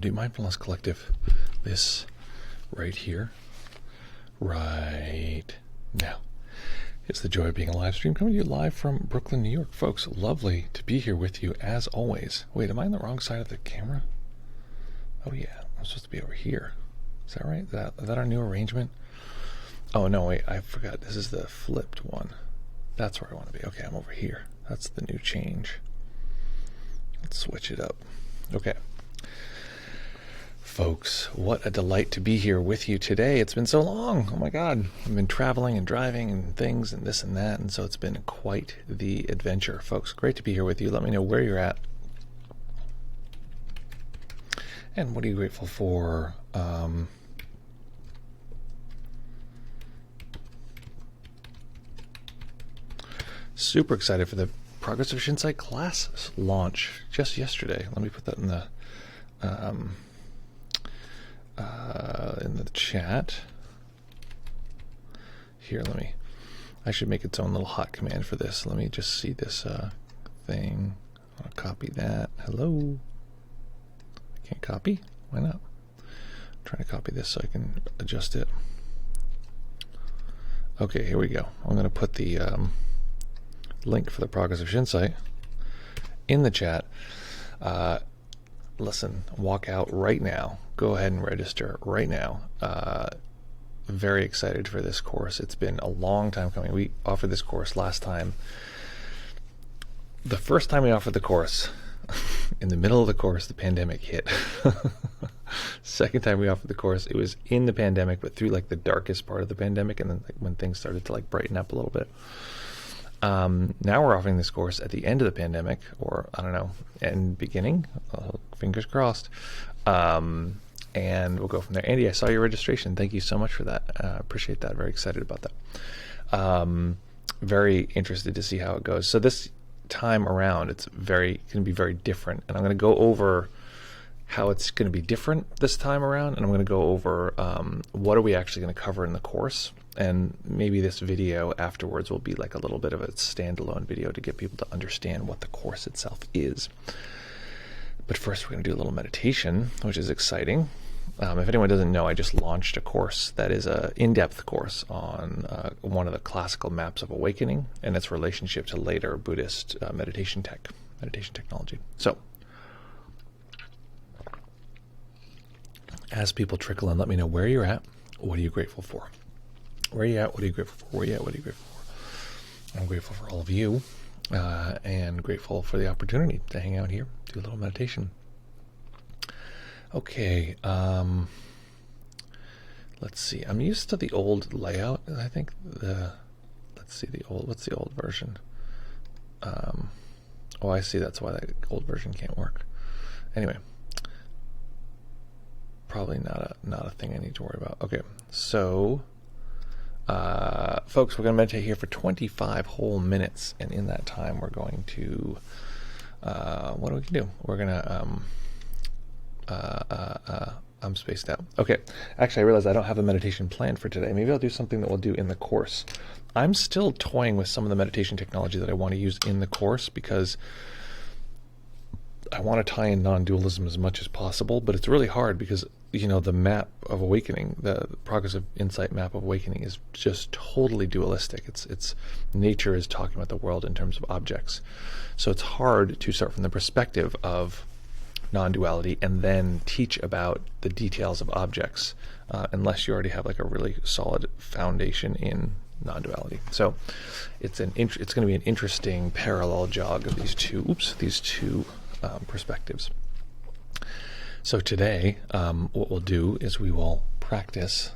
do Mindfulness Collective. This right here, right now. It's the joy of being a live stream coming to you live from Brooklyn, New York. Folks, lovely to be here with you as always. Wait, am I on the wrong side of the camera? Oh yeah, I'm supposed to be over here. Is that right? Is that our new arrangement? Oh no, wait, I forgot. This is the flipped one. That's where I want to be. Okay, I'm over here. That's the new change. Let's switch it up. Okay. Folks, what a delight to be here with you today. It's been so long. Oh my God. I've been traveling and driving and things and this and that, and so it's been quite the adventure. Folks, great to be here with you. Let me know where you're at. And what are you grateful for? Super excited for the Progress of Shinsight class launch just yesterday. Let me put that in the chat. Here, I should make its own little hot command for this. Let me just see this thing. I'll copy that. Hello. I can't copy? Why not? I'm trying to copy this so I can adjust it. Okay, here we go. I'm going to put the link for the Progress of Shinsight in the chat. Listen, walk out right now. Go ahead and register right now. Very excited for this course. It's been a long time coming. We offered this course last time. The first time we offered the course, in the middle of the course, the pandemic hit. Second time we offered the course, it was in the pandemic, but through like the darkest part of the pandemic, and then like when things started to like brighten up a little bit. Now we're offering this course at the end of the pandemic, or I don't know, and beginning, fingers crossed, and we'll go from there. Andy, I saw your registration. Thank you so much for that. Appreciate that. Very excited about that. Very interested to see how it goes. So this time around, it's going to be very different, and I'm going to go over how it's going to be different this time around, and I'm going to go over what are we actually going to cover in the course. And maybe this video afterwards will be like a little bit of a standalone video to get people to understand what the course itself is. But first we're going to do a little meditation, which is exciting. If anyone doesn't know, I just launched a course that is an in-depth course on one of the classical maps of awakening and its relationship to later Buddhist meditation technology. So, as people trickle in, let me know where you're at. What are you grateful for? Where are you at? What are you grateful for? Where are you at? What are you grateful for? I'm grateful for all of you, and grateful for the opportunity to hang out here, do a little meditation. Okay, let's see. I'm used to the old layout. I think what's the old version? Oh, I see. That's why that old version can't work. Anyway, probably not a thing I need to worry about. Okay, so. Folks, we're going to meditate here for 25 whole minutes, and in that time we're going to what are we going to do? We're going to I'm spaced out. Okay, actually I realized I don't have a meditation planned for today. Maybe I'll do something that we'll do in the course. I'm still toying with some of the meditation technology that I want to use in the course, because I want to tie in non-dualism as much as possible, but it's really hard because, you know, the map of awakening, the Progress of Insight map of awakening is just totally dualistic. It's nature is talking about the world in terms of objects. So it's hard to start from the perspective of non-duality and then teach about the details of objects, unless you already have like a really solid foundation in non-duality. So it's going to be an interesting parallel jog of these two perspectives. So today, what we'll do is we will practice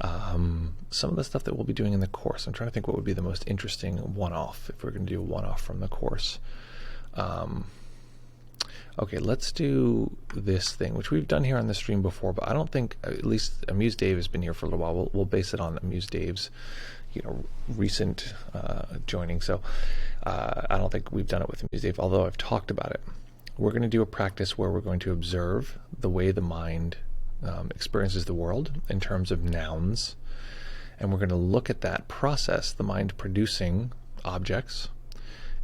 some of the stuff that we'll be doing in the course. I'm trying to think what would be the most interesting one-off, if we're going to do a one-off from the course. Okay, let's do this thing, which we've done here on the stream before, but I don't think, at least Amuse Dave has been here for a little while. We'll base it on Amuse Dave's, recent joining. So I don't think we've done it with Amuse Dave, although I've talked about it. We're going to do a practice where we're going to observe the way the mind experiences the world in terms of nouns, and we're going to look at that process, the mind producing objects,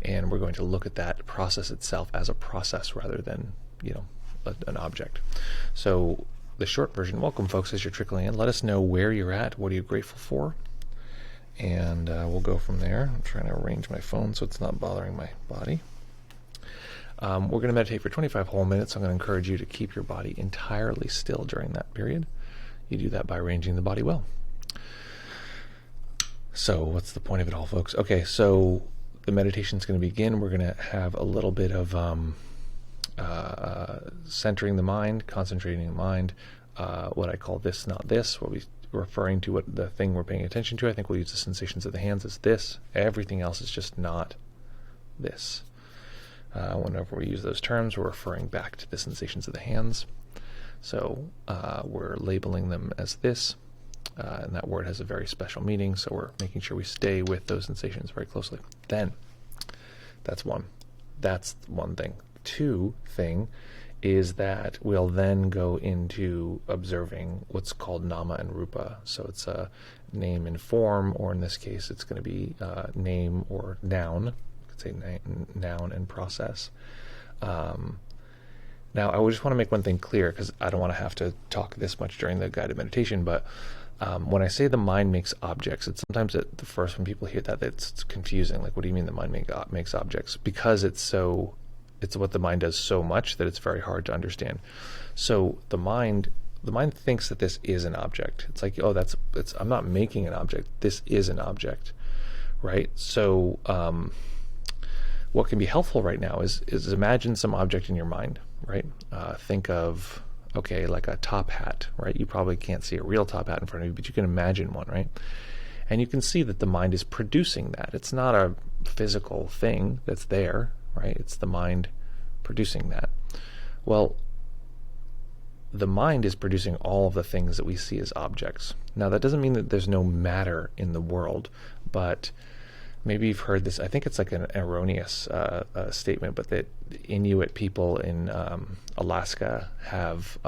and we're going to look at that process itself as a process rather than, an object. So the short version, welcome folks as you're trickling in. Let us know where you're at, what are you grateful for, and we'll go from there. I'm trying to arrange my phone so it's not bothering my body. We're going to meditate for 25 whole minutes. I'm going to encourage you to keep your body entirely still during that period. You do that by arranging the body well. So what's the point of it all, folks? Okay, so the meditation is going to begin. We're going to have a little bit of centering the mind, concentrating the mind, what I call this, not this, what we're referring to, what the thing we're paying attention to. I think we'll use the sensations of the hands as this. Everything else is just not this. Whenever we use those terms, we're referring back to the sensations of the hands. So we're labeling them as this. And that word has a very special meaning, so we're making sure we stay with those sensations very closely. Then, that's one thing. Two thing is that we'll then go into observing what's called nama and rupa. So it's a name and form, or in this case, it's going to be name or noun. You could say noun and process. Now, I just want to make one thing clear, because I don't want to have to talk this much during the guided meditation, but when I say the mind makes objects, it's sometimes at the first when people hear that, it's confusing. Like, what do you mean the mind makes objects? Because it's what the mind does so much that it's very hard to understand. So the mind thinks that this is an object. It's like, oh, I'm not making an object. This is an object, right? So what can be helpful right now is imagine some object in your mind, right? Think of, okay, like a top hat, right? You probably can't see a real top hat in front of you, but you can imagine one, right? And you can see that the mind is producing that. It's not a physical thing that's there, right? It's the mind producing that. Well, the mind is producing all of the things that we see as objects. Now, that doesn't mean that there's no matter in the world, but maybe you've heard this. I think it's like an erroneous statement, but that Inuit people in Alaska have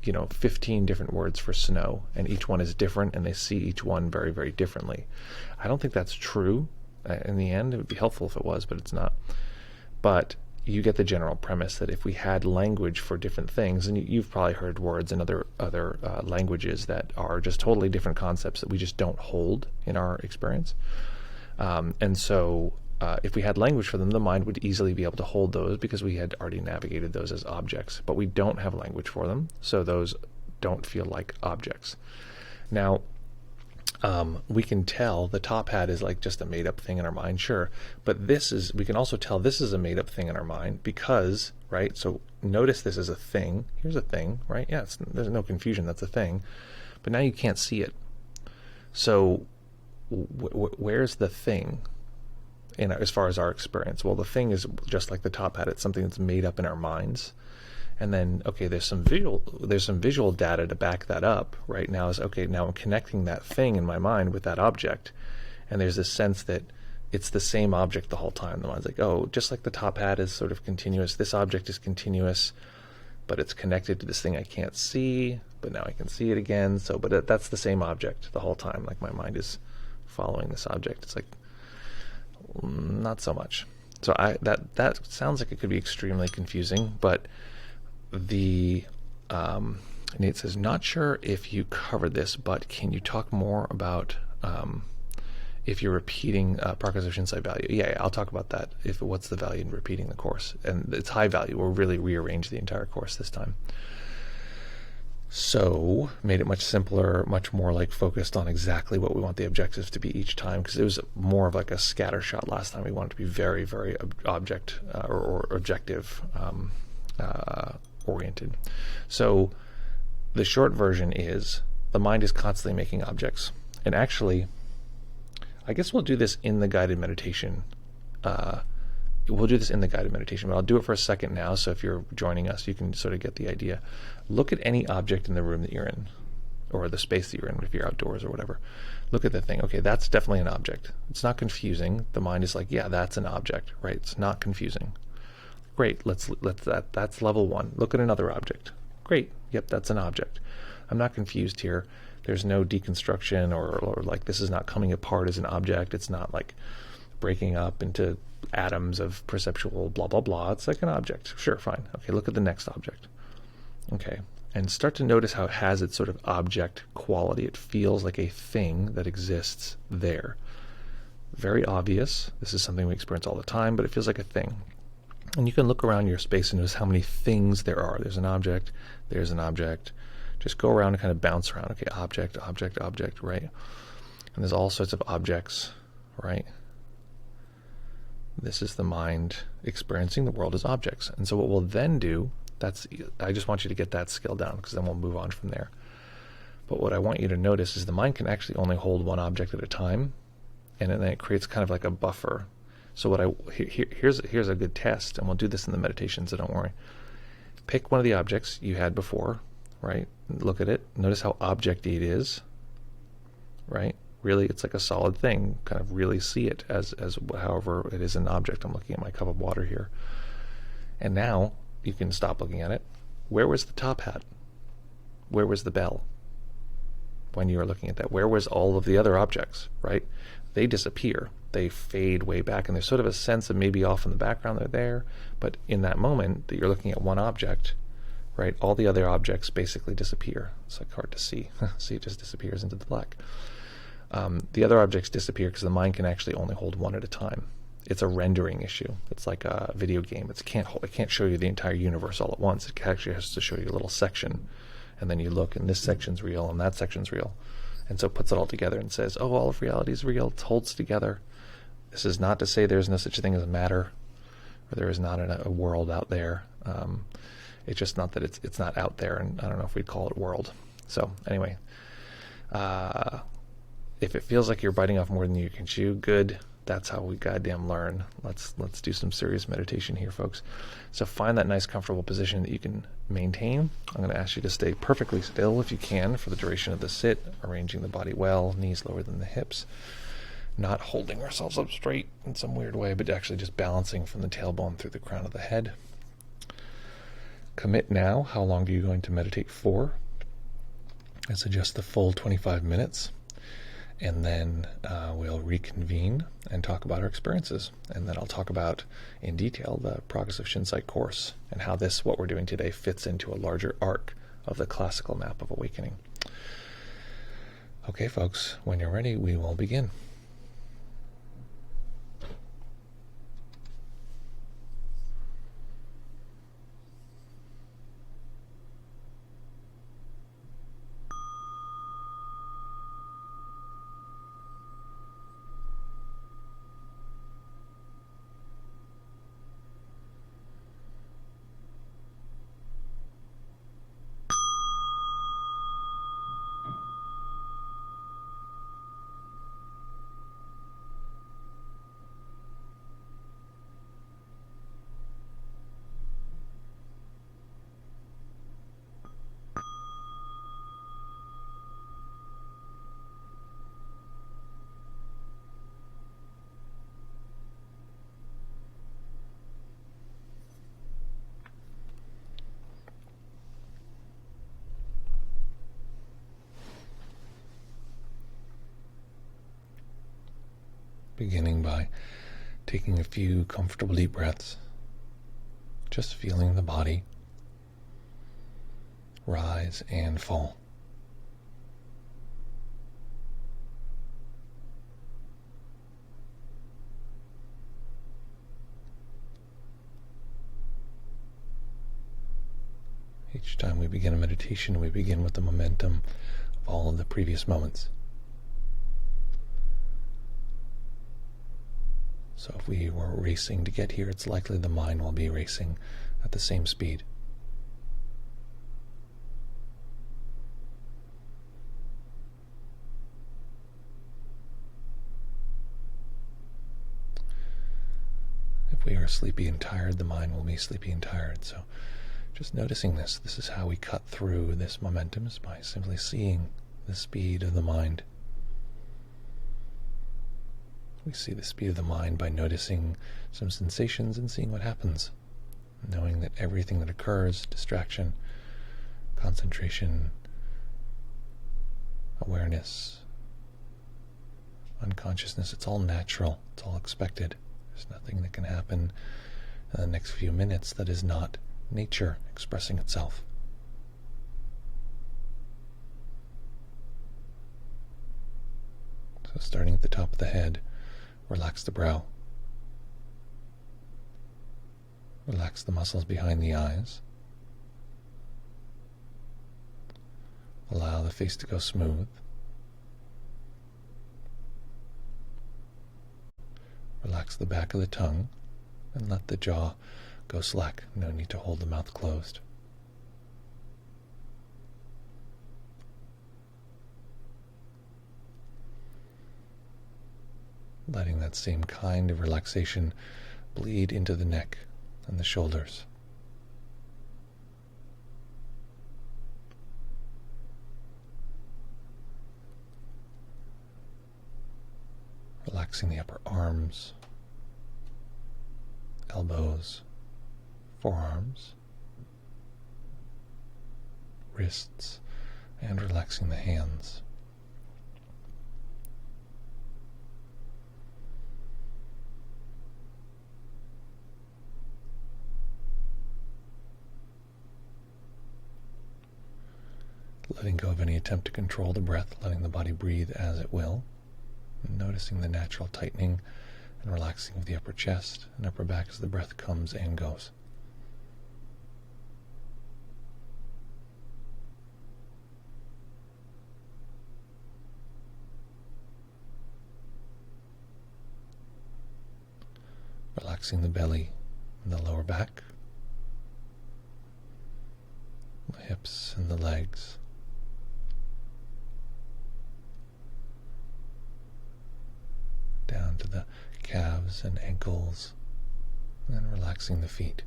15 different words for snow, and each one is different, and they see each one very, very differently. I don't think that's true. In the end, it would be helpful if it was, but it's not. But you get the general premise that if we had language for different things, and you've probably heard words in other languages that are just totally different concepts that we just don't hold in our experience. And so if we had language for them, the mind would easily be able to hold those because we had already navigated those as objects. But we don't have language for them, so those don't feel like objects. Now, we can tell the top hat is like just a made-up thing in our mind, sure. But we can also tell this is a made-up thing in our mind because, right, so notice this is a thing. Here's a thing, right? Yeah, there's no confusion, that's a thing. But now you can't see it. So where's the thing as far as our experience? Well, the thing is just like the top hat. It's something that's made up in our minds. And then, okay, there's some visual data to back that up. Right now now I'm connecting that thing in my mind with that object, and there's this sense that it's the same object the whole time. The mind's like, oh, just like the top hat is sort of continuous, this object is continuous, but it's connected to this thing I can't see, but now I can see it again. So, but that's the same object the whole time. Like my mind is following this object. It's like not so much. So that sounds like it could be extremely confusing, but Nate says, not sure if you covered this, but can you talk more about if you're repeating Parker's Shinsight value? Yeah, I'll talk about that. What's the value in repeating the course? And it's high value. We'll really rearrange the entire course this time. So made it much simpler, much more like focused on exactly what we want the objectives to be each time, because it was more of like a scatter shot last time. We wanted to be very, very objective oriented. So the short version is the mind is constantly making objects. And actually, I guess we'll do this in the guided meditation. But I'll do it for a second now, so if you're joining us, you can sort of get the idea. Look at any object in the room that you're in, or the space that you're in, if you're outdoors or whatever. Look at the thing. Okay, that's definitely an object. It's not confusing. The mind is like, yeah, that's an object, right? It's not confusing. Great, that's level one. Look at another object. Great, yep, that's an object. I'm not confused here. There's no deconstruction or like this is not coming apart as an object. It's not like breaking up into atoms of perceptual blah, blah, blah. It's like an object. Sure, fine. Okay, look at the next object. Okay, and start to notice how it has its sort of object quality. It feels like a thing that exists there. Very obvious. This is something we experience all the time, but it feels like a thing. And you can look around your space and notice how many things there are. There's an object, there's an object. Just go around and kind of bounce around. Okay, object, object, object, right? And there's all sorts of objects, right? This is the mind experiencing the world as objects. And so what we'll then do, I just want you to get that skill down, because then we'll move on from there. But what I want you to notice is the mind can actually only hold one object at a time, and then it creates kind of like a buffer. So here's a good test, and we'll do this in the meditation, so don't worry. Pick one of the objects you had before, right? Look at it. Notice how object-y it is, right? Really, it's like a solid thing. Kind of really see it as however it is an object. I'm looking at my cup of water here. And now you can stop looking at it. Where was the top hat? Where was the bell? When you were looking at that, where was all of the other objects, right? They disappear. They fade way back, and there's sort of a sense of maybe off in the background they're there, but in that moment that you're looking at one object, right, all the other objects basically disappear. It's like hard to see. See, it just disappears into the black. The other objects disappear because the mind can actually only hold one at a time. It's a rendering issue. It's like a video game. It can't show you the entire universe all at once. It actually has to show you a little section, and then you look, and this section's real, and that section's real. And so it puts it all together and says, oh, all of reality is real. It holds together. This is not to say there's no such thing as a matter, or there is not a world out there. It's just not that it's not out there, and I don't know if we'd call it world. So anyway, if it feels like you're biting off more than you can chew, good. That's how we goddamn learn. Let's do some serious meditation here, folks. So find that nice, comfortable position that you can maintain. I'm going to ask you to stay perfectly still if you can for the duration of the sit, arranging the body well, knees lower than the hips, not holding ourselves up straight in some weird way, but actually just balancing from the tailbone through the crown of the head. Commit now. How long are you going to meditate for? I suggest the full 25 minutes. And then we'll reconvene and talk about our experiences. And then I'll talk about, in detail, the Progress of Shinsight course and how what we're doing today, fits into a larger arc of the classical map of awakening. Okay, folks, when you're ready, we will begin. Beginning by taking a few comfortable deep breaths, just feeling the body rise and fall. Each time we begin a meditation, we begin with the momentum of all of the previous moments. So if we were racing to get here, it's likely the mind will be racing at the same speed. If we are sleepy and tired, the mind will be sleepy and tired. So just noticing this is how we cut through this momentum, is by simply seeing the speed of the mind. We see the speed of the mind by noticing some sensations and seeing what happens, knowing that everything that occurs, distraction, concentration, awareness, unconsciousness. It's all natural. It's all expected. There's nothing that can happen in the next few minutes that is not nature expressing itself. So starting at the top of the head, relax the brow. Relax the muscles behind the eyes. Allow the face to go smooth. Relax the back of the tongue and let the jaw go slack. No need to hold the mouth closed. Letting that same kind of relaxation bleed into the neck and the shoulders. Relaxing the upper arms, elbows, forearms, wrists, and relaxing the hands. Letting go of any attempt to control the breath, letting the body breathe as it will, and noticing the natural tightening and relaxing of the upper chest and upper back as the breath comes and goes. Relaxing the belly and the lower back, the hips and the legs. Down to the calves and ankles, and relaxing the feet.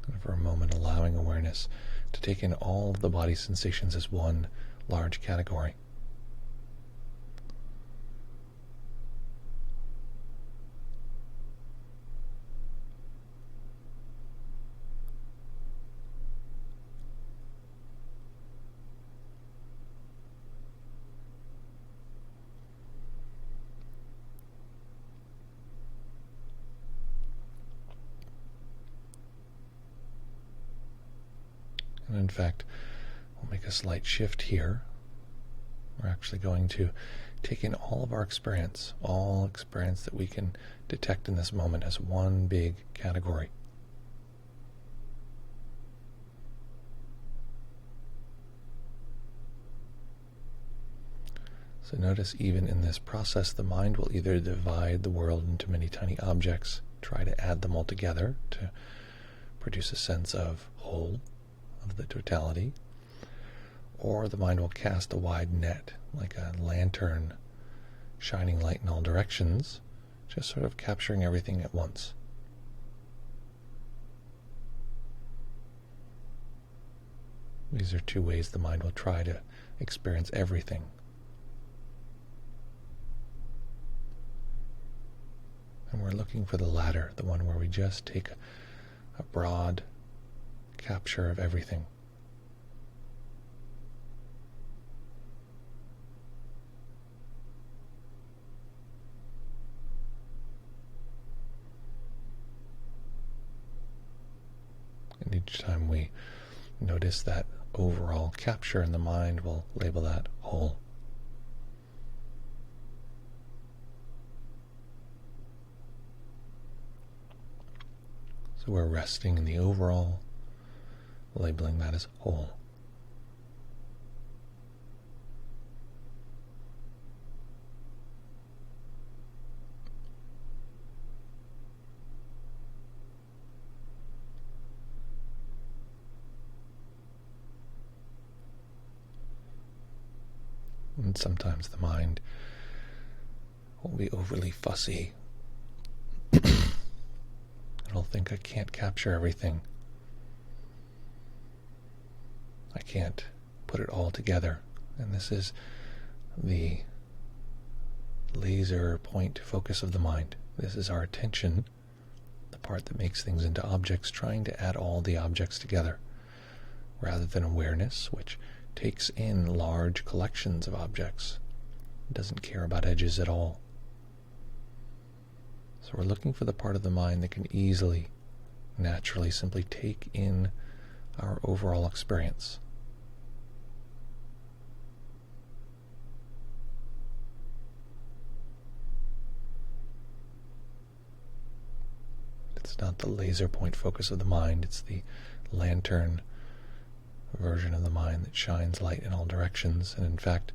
And for a moment allowing awareness to take in all of the body sensations as one large category. And in fact, we'll make a slight shift here. We're actually going to take in all of our experience, all experience that we can detect in this moment as one big category. So notice even in this process, the mind will either divide the world into many tiny objects, try to add them all together to produce a sense of whole, of the totality, or the mind will cast a wide net, like a lantern shining light in all directions, just sort of capturing everything at once. These are two ways the mind will try to experience everything. And we're looking for the latter, the one where we just take a broad capture of everything. And each time we notice that overall capture in the mind, we'll label that whole. So we're resting in the overall, labeling that as whole. And sometimes the mind will be overly fussy. It'll think, I can't capture everything. I can't put it all together. And this is the laser point focus of the mind. This is our attention, the part that makes things into objects, trying to add all the objects together. rather than awareness, which takes in large collections of objects. It doesn't care about edges at all. So we're looking for the part of the mind that can easily, naturally, simply take in our overall experience. It's not the laser point focus of the mind, it's the lantern version of the mind that shines light in all directions, and in fact,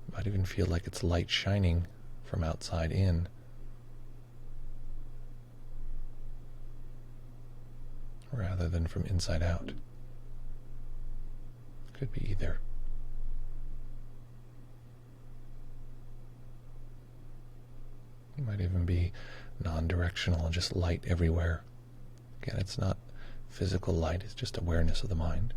you might even feel like it's light shining from outside in. Rather than from inside out. Could be either. It might even be non-directional, just light everywhere. Again, it's not physical light, it's just awareness of the mind.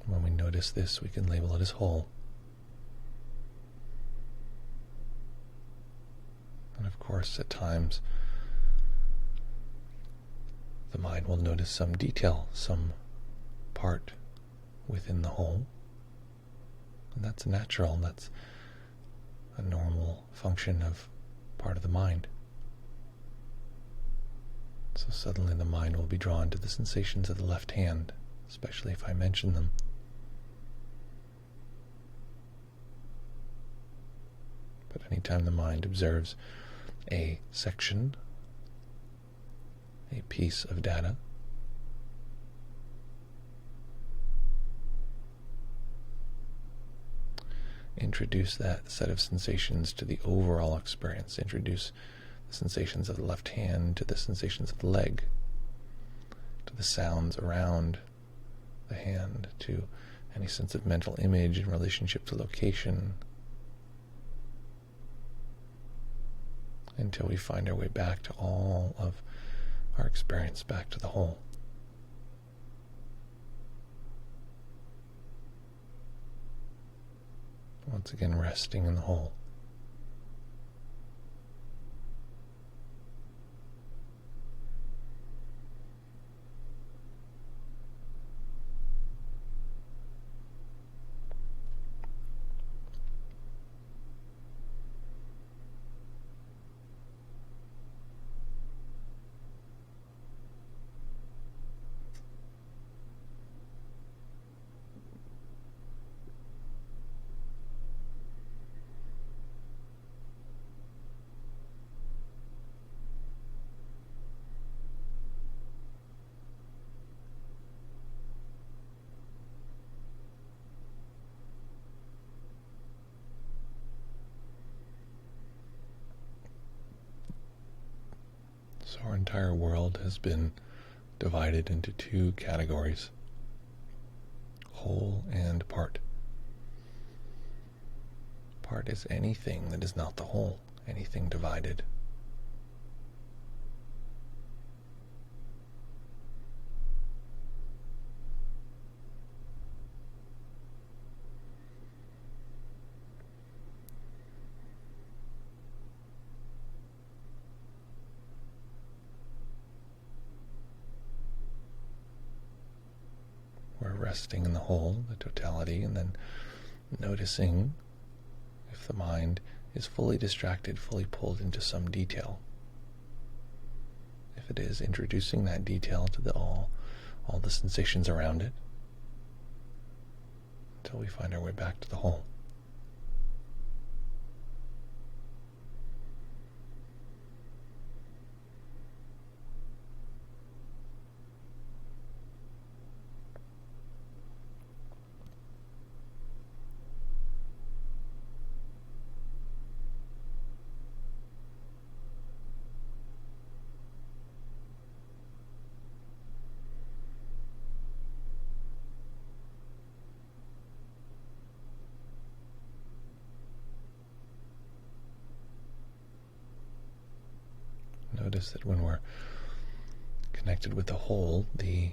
When we notice this, we can label it as whole. And of course, at times, the mind will notice some detail, some part within the whole. And that's natural, that's a normal function of part of the mind. So suddenly the mind will be drawn to the sensations of the left hand, especially if I mention them. But anytime the mind observes a section, a piece of data, introduce that set of sensations to the overall experience. Introduce the sensations of the left hand to the sensations of the leg, to the sounds around the hand, to any sense of mental image in relationship to location, until we find our way back to all of our experience, back to the whole. Once again, resting in the whole. So our entire world has been divided into two categories: whole and part. Part is anything that is not the whole, anything divided. We're resting in the whole, the totality, and then noticing if the mind is fully distracted, fully pulled into some detail. If it is, introducing that detail to all the sensations around it, until we find our way back to the whole. Notice that when we're connected with the whole, the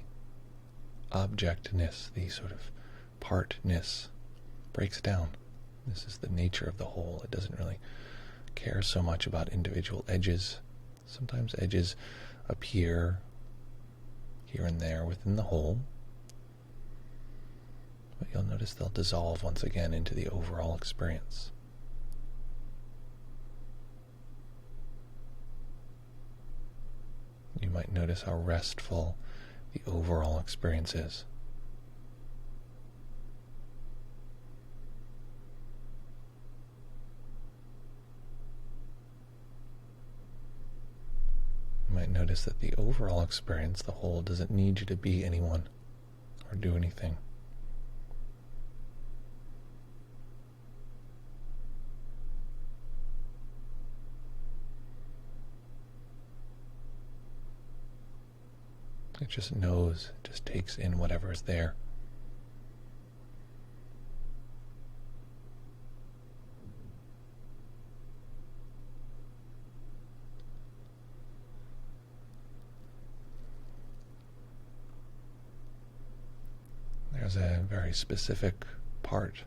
objectness, the sort of partness, breaks down. This is the nature of the whole. It doesn't really care so much about individual edges. Sometimes edges appear here and there within the whole, but you'll notice they'll dissolve once again into the overall experience. You might notice how restful the overall experience is. You might notice that the overall experience, the whole, doesn't need you to be anyone or do anything. It just knows, it just takes in whatever is there. There's a very specific part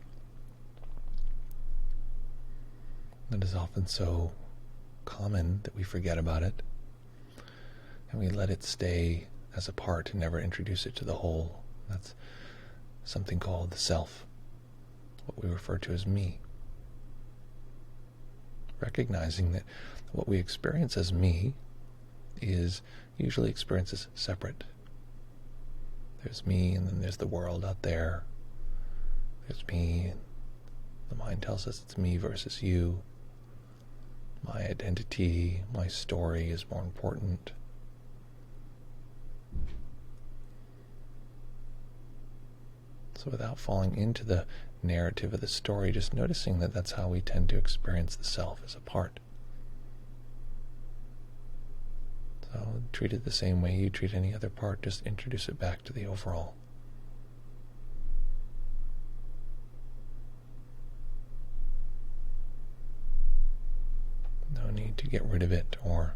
that is often so common that we forget about it, and we let it stay as a part and never introduce it to the whole. That's something called the self, what we refer to as me. Recognizing that what we experience as me is usually experienced as separate. There's me, and then there's the world out there. There's me, and the mind tells us it's me versus you. My identity, my story is more important. So without falling into the narrative of the story, just noticing that that's how we tend to experience the self, as a part. So treat it the same way you treat any other part, just introduce it back to the overall. No need to get rid of it or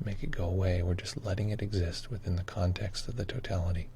make it go away. We're just letting it exist within the context of the totality.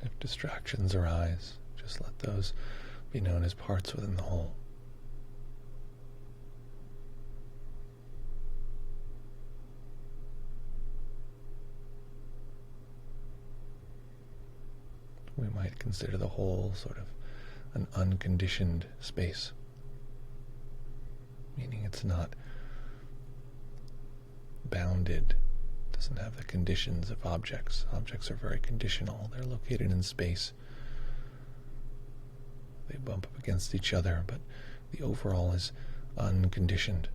If distractions arise, just let those be known as parts within the whole. We might consider the whole sort of an unconditioned space, meaning it's not bounded, doesn't have the conditions of objects. Objects are very conditional. They're located in space. They bump up against each other, but the overall is unconditioned,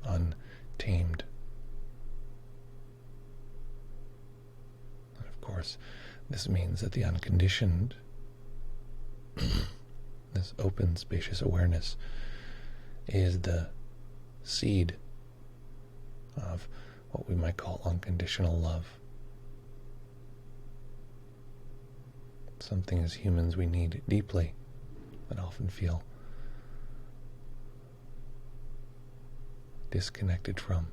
untamed. And of course, this means that the unconditioned, this open, spacious awareness, is the seed of what we might call unconditional love. Something as humans we need deeply, but often feel disconnected from.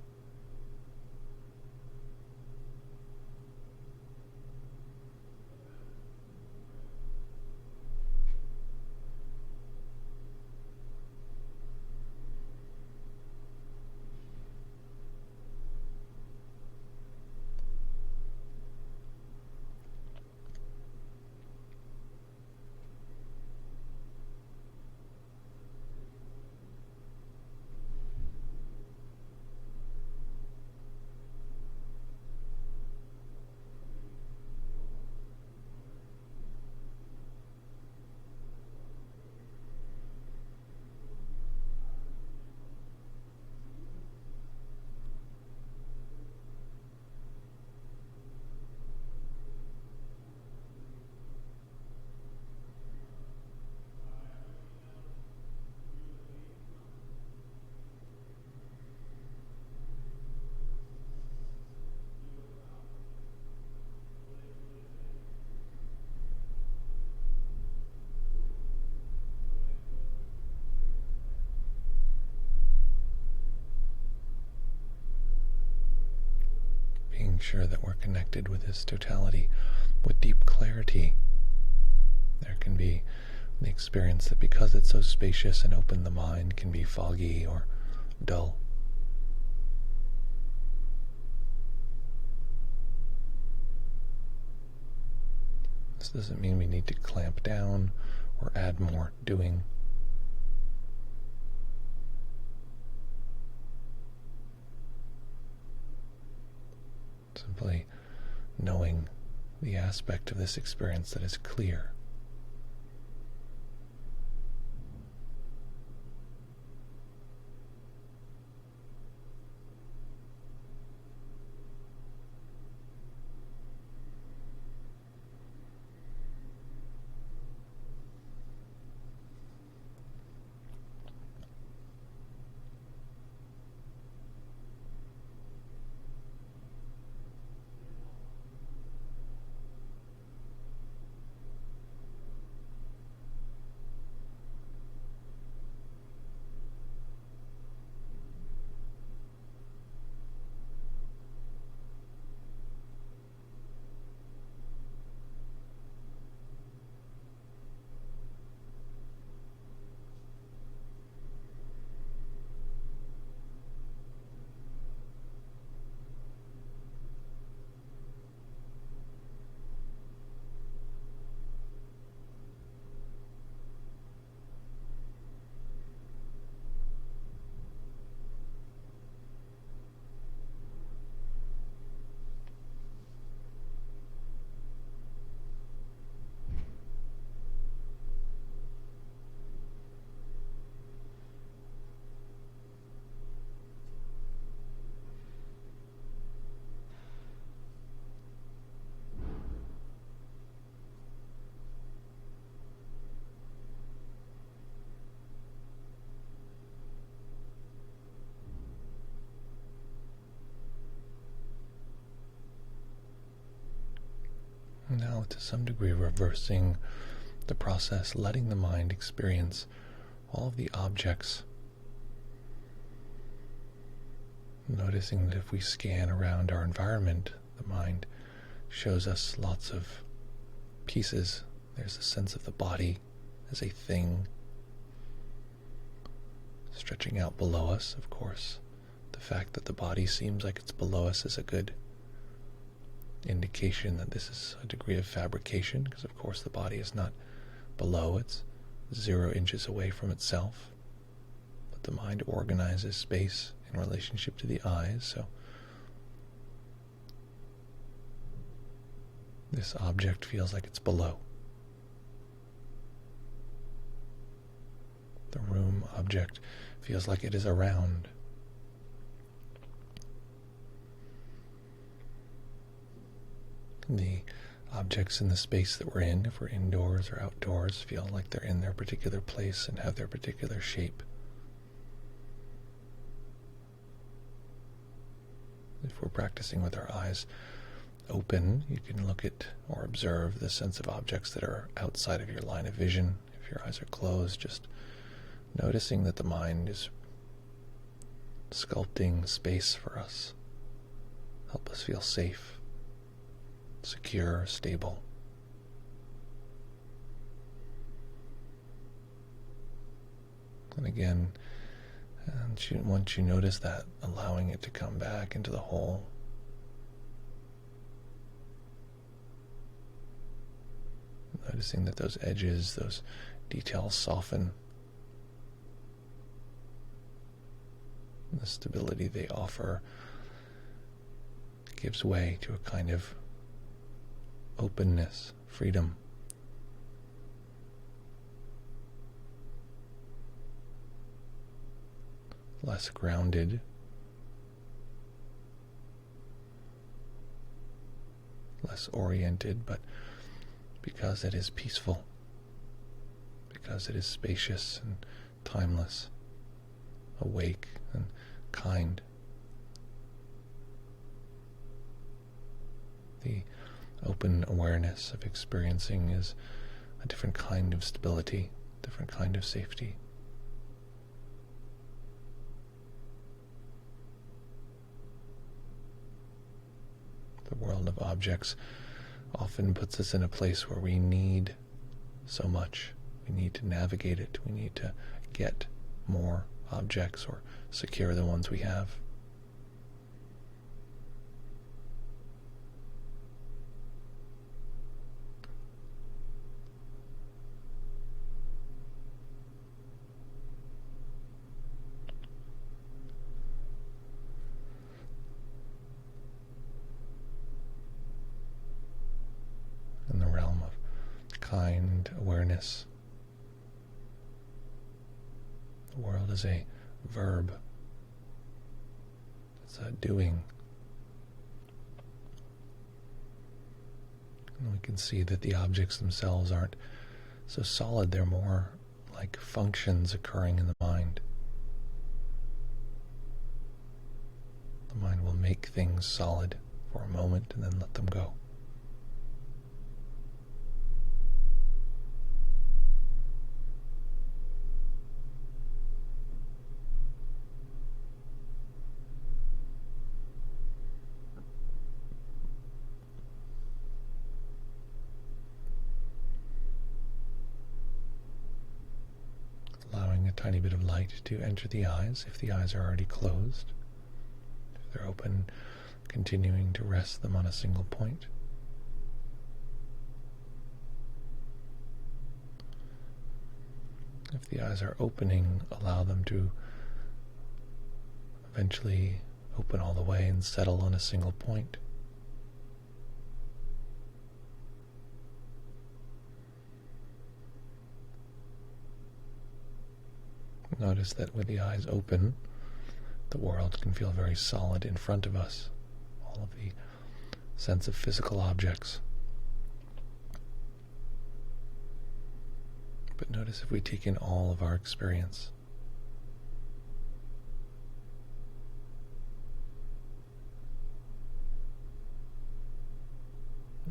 making sure that we're connected with this totality with deep clarity. There can be the experience that because it's so spacious and open, the mind can be foggy or dull. This doesn't mean we need to clamp down or add more doing. Simply knowing the aspect of this experience that is clear. Now, to some degree, reversing the process, letting the mind experience all of the objects. Noticing that if we scan around our environment, the mind shows us lots of pieces. There's a sense of the body as a thing stretching out below us, of course. The fact that the body seems like it's below us is a good indication that this is a degree of fabrication, because of course the body is not below, it's 0 inches away from itself. But the mind organizes space in relationship to the eyes, so this object feels like it's below. The room object feels like it is around. The objects in the space that we're in, if we're indoors or outdoors, feel like they're in their particular place and have their particular shape. If we're practicing with our eyes open, you can look at or observe the sense of objects that are outside of your line of vision. If your eyes are closed, just noticing that the mind is sculpting space for us, help us feel safe, secure, stable. And again, once you notice that, allowing it to come back into the whole. Noticing that those edges, those details soften. The stability they offer gives way to a kind of openness, freedom. Less grounded, less oriented, but because it is peaceful, because it is spacious and timeless, awake and kind. The open awareness of experiencing is a different kind of stability, different kind of safety. The world of objects often puts us in a place where we need so much. We need to navigate it. We need to get more objects or secure the ones we have. In the realm of kind awareness, the world is a verb. It's a doing. And we can see that the objects themselves aren't so solid. They're more like functions occurring in the mind. The mind will make things solid for a moment and then let them go. Allowing a tiny bit of light to enter the eyes if the eyes are already closed. If they're open, continuing to rest them on a single point. If the eyes are opening, allow them to eventually open all the way and settle on a single point. Notice that with the eyes open, the world can feel very solid in front of us. All of the sense of physical objects. But notice if we take in all of our experience.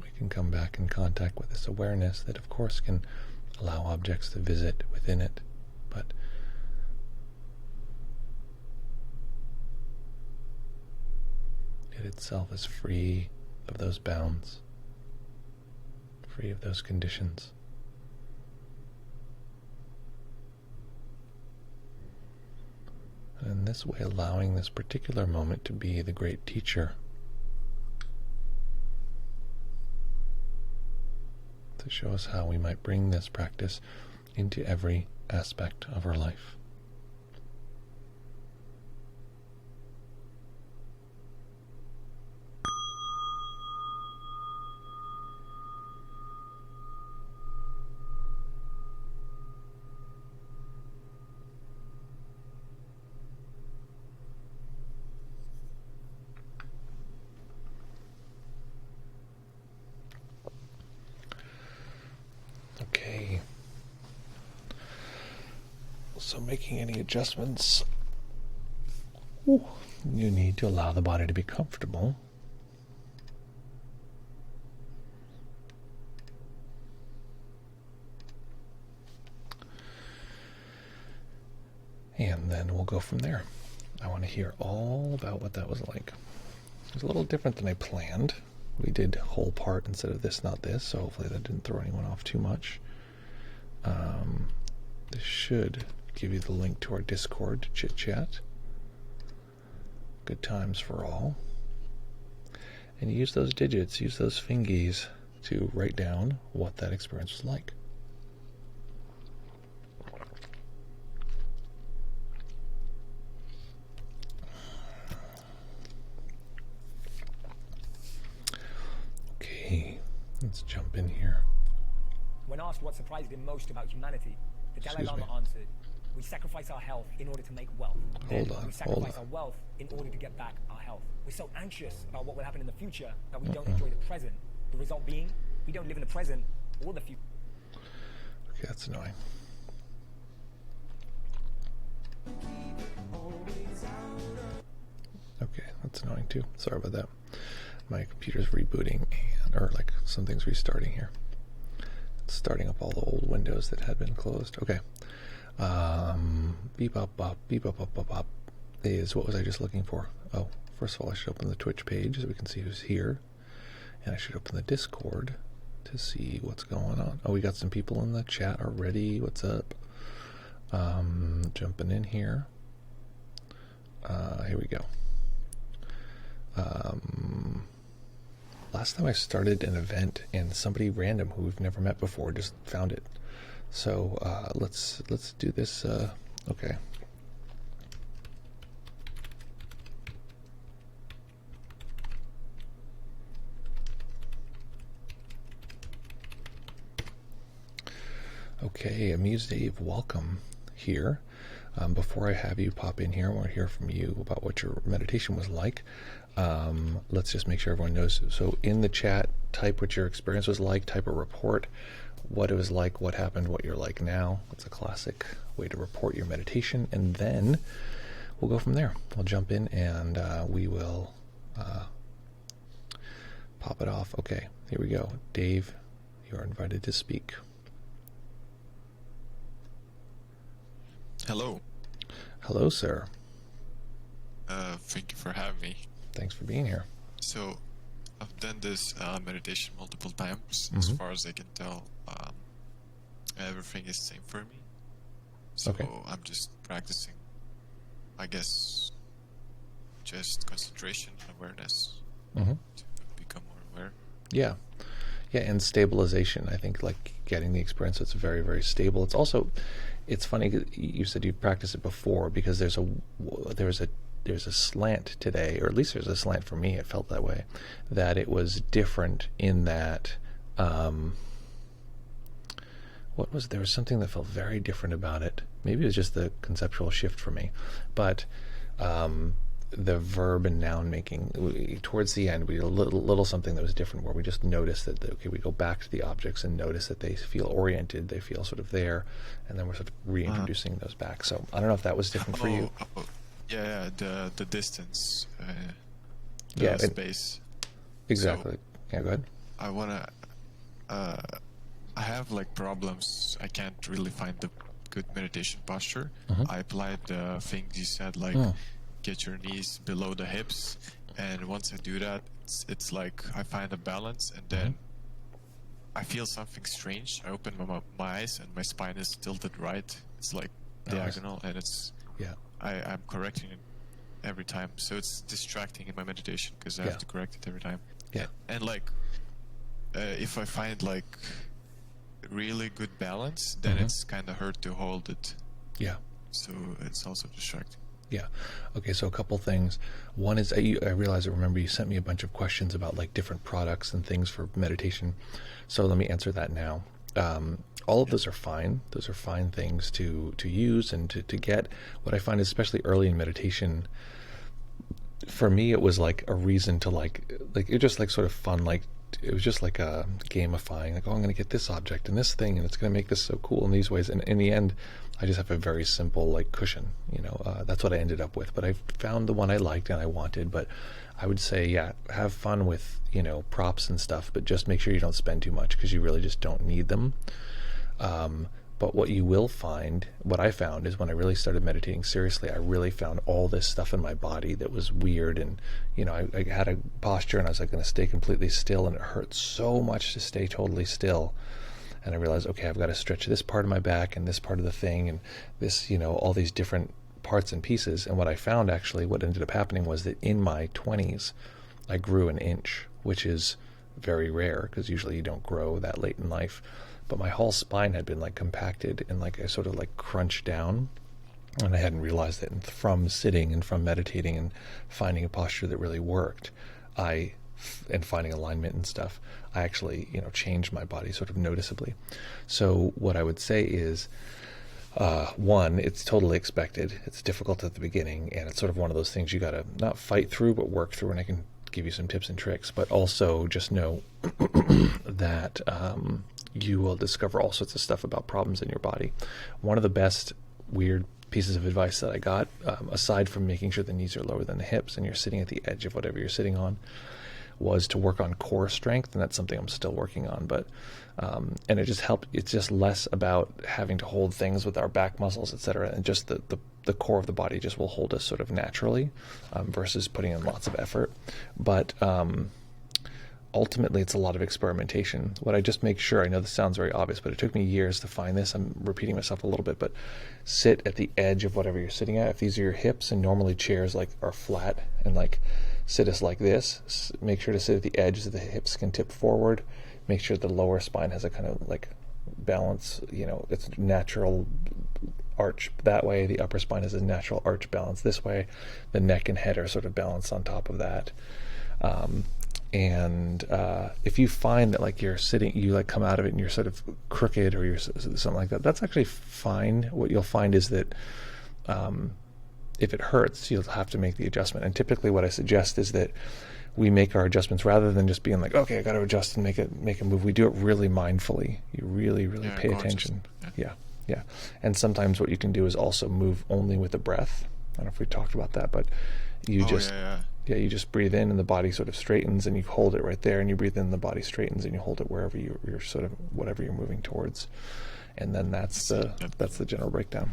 We can come back in contact with this awareness that of course can allow objects to visit within it, but it itself is free of those bounds, free of those conditions. And in this way, allowing this particular moment to be the great teacher, to show us how we might bring this practice into every aspect of our life. Okay, so making any adjustments, you need to allow the body to be comfortable. And then we'll go from there. I want to hear all about what that was like. It was a little different than I planned. We did whole part instead of this, not this, so hopefully that didn't throw anyone off too much. This should give you the link to our Discord to chit-chat. Good times for all. And use those digits, use those fingies to write down what that experience was like. Let's jump in here. When asked what surprised him most about humanity, the Dalai Lama answered, "We sacrifice our health in order to make wealth. Hold on. We sacrifice our wealth in order to get back our health. We're so anxious about what will happen in the future that we don't enjoy the present. The result being, we don't live in the present or the future." Okay, that's annoying. Okay, that's annoying too. Sorry about that. My computer's rebooting, or like something's restarting here. It's starting up all the old windows that had been closed. Okay. Beep up bop, beep up up up up is what was I just looking for? Oh, first of all, I should open the Twitch page so we can see who's here. And I should open the Discord to see what's going on. Oh, we got some people in the chat already. What's up? Jumping in here. Here we go. Last time I started an event and somebody random who we've never met before just found it. So let's do this. Okay. Okay, Amuse Dave, welcome here. Before I have you pop in here, I want to hear from you about what your meditation was like. Let's just make sure everyone knows. So in the chat, type what your experience was like, type a report, what it was like, what happened, what you're like now. It's a classic way to report your meditation, and then we'll go from there. We'll jump in and we will pop it off. Okay, here we go. Dave, you are invited to speak. Hello. Hello, sir. Thank you for having me. Thanks for being here. So, I've done this meditation multiple times. As far as I can tell, everything is the same for me. So Okay. I'm just practicing, I guess, just concentration and awareness to become more aware. Yeah. Yeah, and stabilization. I think like getting the experience that's very, very stable. It's also, it's funny, you said you practiced it before because there's a slant today, or at least there's a slant for me, it felt that way, that it was different in that, there was something that felt very different about it. Maybe it was just the conceptual shift for me, but the verb and noun making, towards the end, we did a little something that was different, where we just noticed that, okay, we go back to the objects and notice that they feel oriented, they feel sort of there, and then we're sort of reintroducing those back. So I don't know if that was different for you. Yeah, the distance, space. Exactly. So, yeah, go ahead. I wanna. I have like problems. I can't really find the good meditation posture. I applied the things you said, like get your knees below the hips, and once I do that, it's like I find a balance, and then I feel something strange. I open my eyes, and my spine is tilted right. It's like diagonal, and it's I'm correcting it every time, so it's distracting in my meditation because I have to correct it every time. Yeah. And like if I find like really good balance, then it's kind of hard to hold it. Yeah. So it's also distracting. Yeah. Okay, so a couple things. One is, I realize, remember you sent me a bunch of questions about like different products and things for meditation. So let me answer that now. All of those are fine. Those are fine things to use and to get. What I find is, especially early in meditation, for me, it was like a reason to like it just like sort of fun, like it was just like a gamifying, like, oh, I'm going to get this object and this thing, and it's going to make this so cool in these ways. And in the end, I just have a very simple like cushion, that's what I ended up with. But I found the one I liked and I wanted. But I would say, yeah, have fun with, props and stuff, but just make sure you don't spend too much because you really just don't need them. But what you will find, what I found is when I really started meditating seriously, I really found all this stuff in my body that was weird. And, I had a posture and I was like going to stay completely still, and it hurt so much to stay totally still. And I realized, okay, I've got to stretch this part of my back and this part of the thing and this, all these different parts and pieces. And what I found, actually, what ended up happening was that in my 20s, I grew an inch, which is very rare because usually you don't grow that late in life. But my whole spine had been like compacted and like I sort of like crunched down, and I hadn't realized it. And from sitting and from meditating and finding a posture that really worked, and finding alignment and stuff, I actually, changed my body sort of noticeably. So what I would say is, one, it's totally expected. It's difficult at the beginning, and it's sort of one of those things you got to not fight through, but work through. And I can give you some tips and tricks, but also just know that you will discover all sorts of stuff about problems in your body. One of the best weird pieces of advice that I got, aside from making sure the knees are lower than the hips and you're sitting at the edge of whatever you're sitting on, was to work on core strength, and that's something I'm still working on. But and it just helped. It's just less about having to hold things with our back muscles, etc., and just the core of the body just will hold us sort of naturally, versus putting in lots of effort. But ultimately it's a lot of experimentation. What I just make sure, I know this sounds very obvious, but it took me years to find this. I'm repeating myself a little bit, but sit at the edge of whatever you're sitting at. If these are your hips, and normally chairs like are flat, and like sit us like this, make sure to sit at the edge so the hips can tip forward. Make sure the lower spine has a kind of like balance, it's natural arch that way. The upper spine has a natural arch balance this way. The neck and head are sort of balanced on top of that. And if you find that like you're sitting, you like come out of it and you're sort of crooked or you're something like that, that's actually fine. What you'll find is that if it hurts, you'll have to make the adjustment. And typically what I suggest is that we make our adjustments rather than just being like, okay, I got to adjust and make a move. We do it really mindfully. You really pay attention. Yeah. And sometimes what you can do is also move only with the breath. I don't know if we talked about that, but you you just breathe in and the body sort of straightens and you hold it right there, and you breathe in and the body straightens and you hold it wherever you're sort of whatever you're moving towards. And then that's the general breakdown.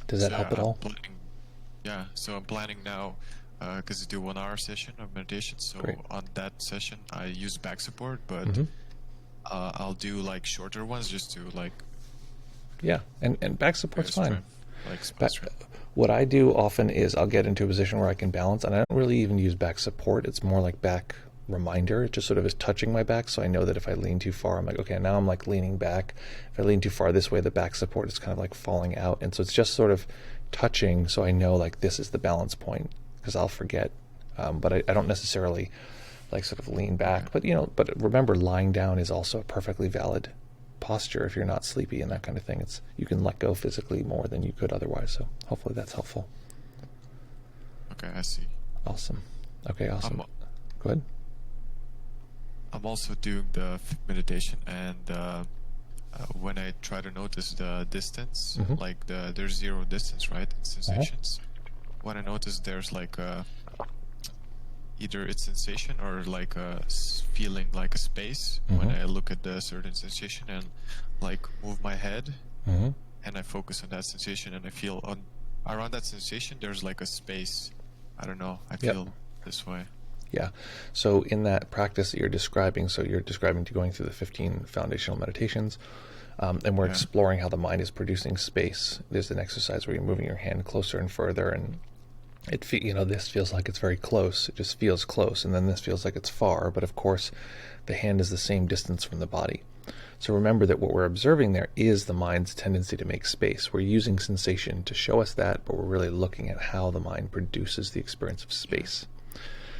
Does that help at all? So I'm planning now because I do 1 hour session of meditation. So Great. On that session I use back support, but I'll do like shorter ones just to like and back support's fine. Strength, what I do often is I'll get into a position where I can balance, and I don't really even use back support. It's more like back reminder. It just sort of is touching my back, so I know that if I lean too far, I'm like, okay, now I'm like leaning back. If I lean too far this way, the back support is kind of like falling out, and so it's just sort of touching, so I know like this is the balance point, because I'll forget. But I don't necessarily like sort of lean back. But but remember, lying down is also a perfectly valid posture if you're not sleepy and that kind of thing. You can let go physically more than you could otherwise. So hopefully that's helpful. Okay, I see. Awesome. Okay, awesome. Go ahead. I'm also doing the meditation, and when I try to notice the distance, like there's zero distance, right? In sensations. When I notice there's like either it's sensation or like a feeling like a space, when I look at the certain sensation and like move my head and I focus on that sensation and I feel around that sensation there's like a space. I don't know, I feel this way. Yeah. So in that practice that you're describing, to going through the 15 foundational meditations, and we're exploring how the mind is producing space. There's an exercise where you're moving your hand closer and further, and this feels like it's very close. It just feels close, and then this feels like it's far. But of course, the hand is the same distance from the body. So remember that what we're observing there is the mind's tendency to make space. We're using sensation to show us that, but we're really looking at how the mind produces the experience of space.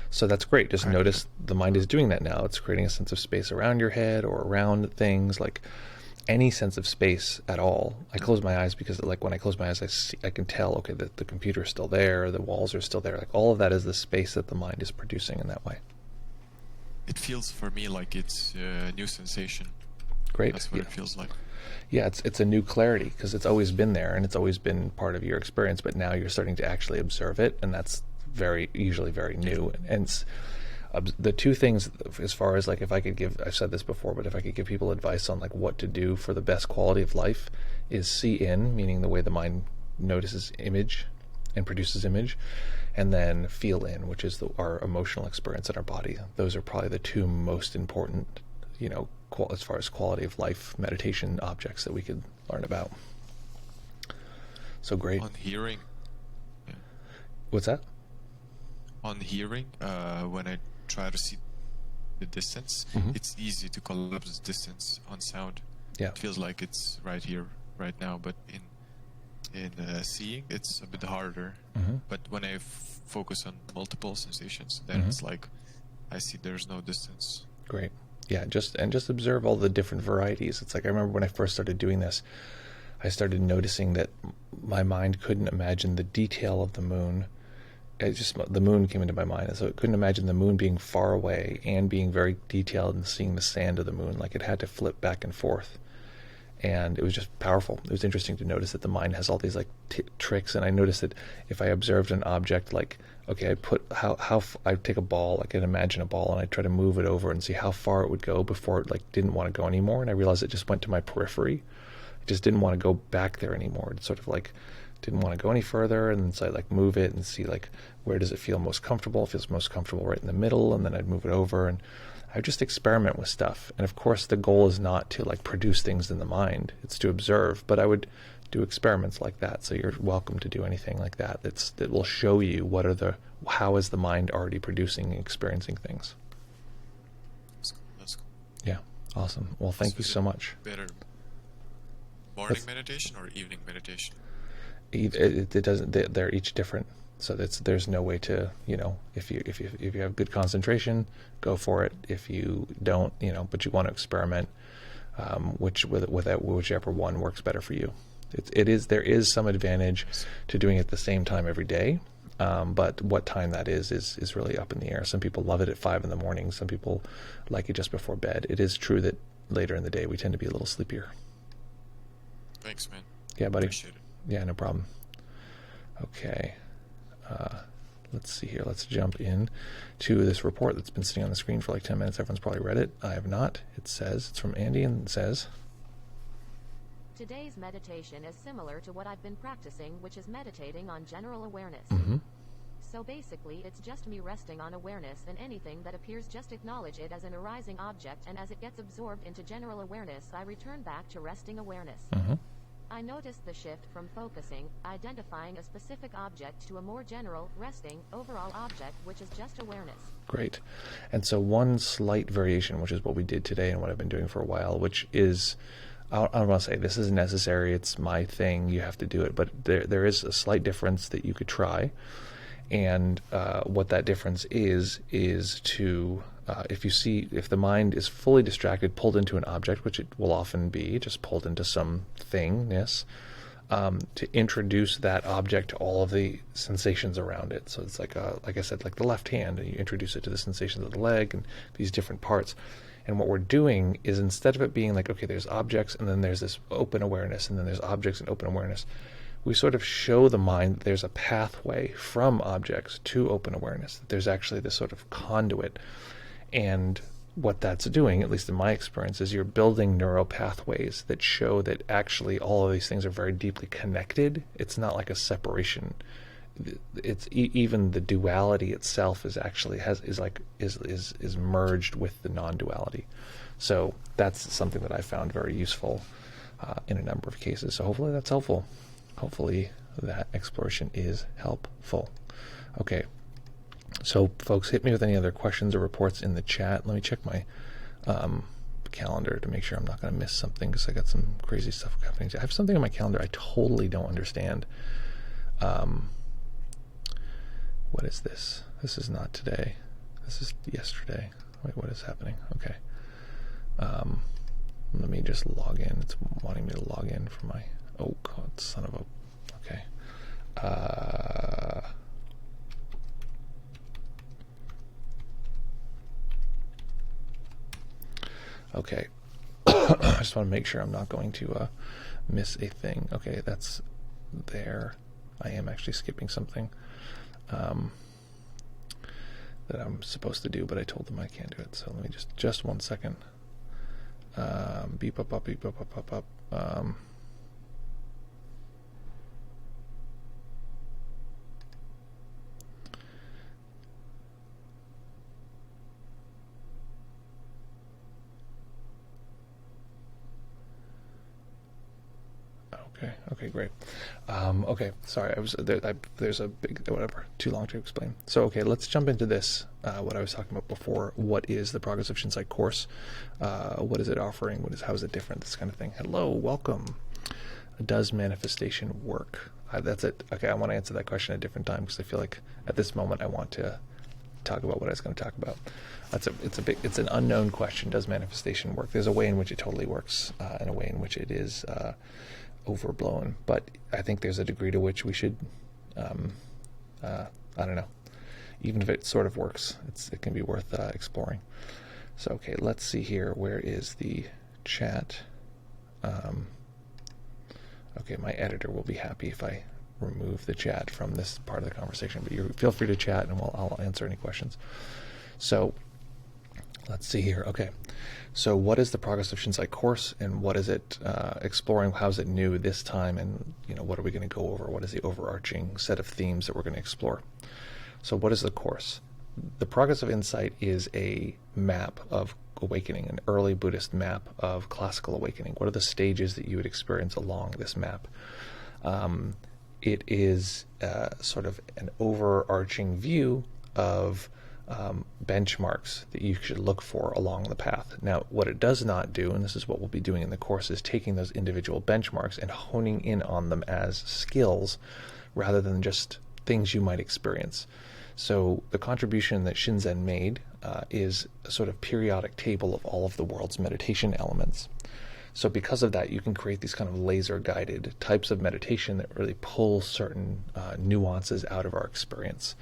So that's great. Just notice the mind is doing that now. It's creating a sense of space around your head or around things, like any sense of space at all. I close my eyes because like when I close my eyes, I can tell, okay, the computer is still there, the walls are still there. Like all of that is the space that the mind is producing in that way. It feels for me like it's a new sensation. Great. That's what it feels like. Yeah, it's a new clarity because it's always been there and it's always been part of your experience, but now you're starting to actually observe it, and that's usually very new. And the two things, as far as like, if I could give, I've said this before, but if I could give people advice on like what to do for the best quality of life, is see in, meaning the way the mind notices image and produces image, and then feel in, which is our emotional experience in our body. Those are probably the two most important, as far as quality of life meditation objects that we could learn about. So great. On hearing. What's that? On hearing, when I try to see the distance, it's easy to collapse distance on sound. Yeah. It feels like it's right here, right now, but in seeing, it's a bit harder. But when I focus on multiple sensations, then it's like I see there's no distance. Great. Yeah, just observe all the different varieties. It's like, I remember when I first started doing this, I started noticing that my mind couldn't imagine the detail of the moon. The moon came into my mind, and so it couldn't imagine the moon being far away and being very detailed and seeing the sand of the moon. Like, it had to flip back and forth, and it was just powerful. It was interesting to notice that the mind has all these like tricks, and I noticed that if I observed an object, like, okay, I'd take a ball, I could imagine a ball, and I'd try to move it over and see how far it would go before it like didn't want to go anymore, and I realized it just went to my periphery. It just didn't want to go back there anymore. It sort of like didn't want to go any further, and so I'd like move it and see like where does it feel most comfortable. It feels most comfortable right in the middle, and then I'd move it over, and I just experiment with stuff. And of course, the goal is not to like produce things in the mind; it's to observe. But I would do experiments like that. So you're welcome to do anything like that. That will show you how is the mind already producing and experiencing things. That's cool. That's cool. Yeah, awesome. Well, thank you so much. Better morning meditation or evening meditation? It doesn't. They're each different. So there's no way to, if you have good concentration, go for it. If you don't, but you want to experiment, whichever one works better for you. There is some advantage to doing it at the same time every day, but what time that is really up in the air. Some people love it at 5 a.m. Some people like it just before bed. It is true that later in the day we tend to be a little sleepier. Thanks, man. Yeah, buddy. Appreciate it. Yeah, no problem. Okay. Let's see here. Let's jump in to this report that's been sitting on the screen for like 10 minutes. Everyone's probably read it. I have not. It's from Andy, and it says, today's meditation is similar to what I've been practicing, which is meditating on general awareness. mm-hmm. So basically, it's just me resting on awareness, and anything that appears, just acknowledge it as an arising object, and as it gets absorbed into general awareness, I return back to resting awareness. Mm-hmm. I noticed the shift from focusing, identifying a specific object, to a more general, resting, overall object, which is just awareness. Great. And so one slight variation, which is what we did today and what I've been doing for a while, which is, I don't want to say this is necessary, it's my thing, you have to do it, but there is a slight difference that you could try. And what that difference is to, if the mind is fully distracted, pulled into an object, which it will often be, just pulled into some thingness, to introduce that object to all of the sensations around it. So it's like I said, like the left hand, and you introduce it to the sensations of the leg and these different parts. And what we're doing is, instead of it being like, okay, there's objects, and then there's this open awareness, and then there's objects and open awareness, we sort of show the mind that there's a pathway from objects to open awareness, that there's actually this sort of conduit. And what that's doing, at least in my experience, is you're building neural pathways that show that actually all of these things are very deeply connected. It's not like a separation. It's even the duality itself is actually is merged with the non-duality. So that's something that I found very useful in a number of cases. So hopefully that's helpful. Hopefully that exploration is helpful. Okay. So folks, hit me with any other questions or reports in the chat. Let me check my calendar to make sure I'm not going to miss something, because I got some crazy stuff happening. I have something on my calendar I totally don't understand. What is this? This is not today. This is yesterday. Wait, what is happening? Okay. Let me just log in. It's wanting me to log in for my... Oh, God, son of a... Okay. Okay. I just want to make sure I'm not going to miss a thing. Okay, that's there. I am actually skipping something that I'm supposed to do, but I told them I can't do it. So let me just 1 second. Beep up, beep up. Okay, great. Okay, sorry, I was there. There's a big whatever. Too long to explain. So okay, let's jump into this. What I was talking about before. What is the Progress of Shinsight course? What is it offering? How is it different? This kind of thing. Hello, welcome. Does manifestation work? That's it. Okay, I want to answer that question at a different time, because I feel like at this moment I want to talk about what I was going to talk about. It's an unknown question. Does manifestation work? There's a way in which it totally works, and a way in which it is overblown. But I think there's a degree to which we should, I don't know, even if it sort of works, it can be worth exploring. So okay, let's see here. Where is the chat? Okay, my editor will be happy if I remove the chat from this part of the conversation, but feel free to chat, and I'll answer any questions. So let's see here. Okay, so what is the Progress of Shinsight course, and what is it exploring? How is it new this time, and what are we going to go over? What is the overarching set of themes that we're going to explore? So what is the course? the Progress of Insight is a map of awakening, an early Buddhist map of classical awakening. What are the stages that you would experience along this map? It is sort of an overarching view of benchmarks that you should look for along the path. Now, what it does not do, and this is what we'll be doing in the course, is taking those individual benchmarks and honing in on them as skills rather than just things you might experience. So the contribution that Shinzen made is a sort of periodic table of all of the world's meditation elements. So because of that, you can create these kind of laser-guided types of meditation that really pull certain nuances out of our experience.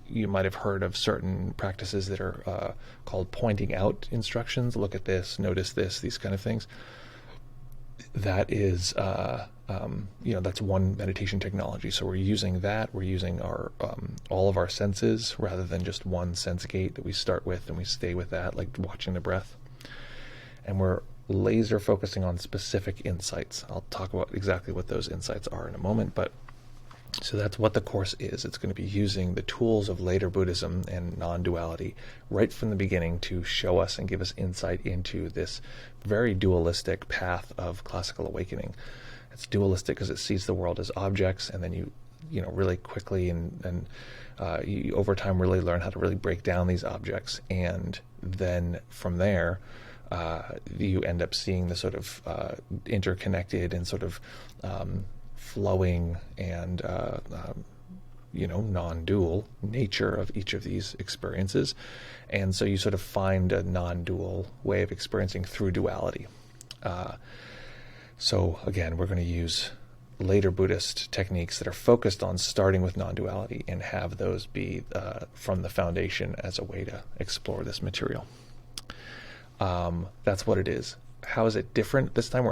You might have heard of certain practices that are called pointing out instructions. Look at this, notice this, these kind of things. That is, that's one meditation technology. So we're using that. We're using our all of our senses rather than just one sense gate that we start with and we stay with that, like watching the breath. And we're laser focusing on specific insights. I'll talk about exactly what those insights are in a moment, but so that's what the course is. It's going to be using the tools of later Buddhism and non-duality right from the beginning to show us and give us insight into this very dualistic path of classical awakening. It's dualistic because it sees the world as objects, and then you really quickly and you over time really learn how to really break down these objects, and then from there you end up seeing the sort of interconnected and sort of flowing and non-dual nature of each of these experiences. And so you sort of find a non-dual way of experiencing through duality. So again, we're going to use later Buddhist techniques that are focused on starting with non-duality and have those be from the foundation as a way to explore this material. That's what it is. How is it different? This time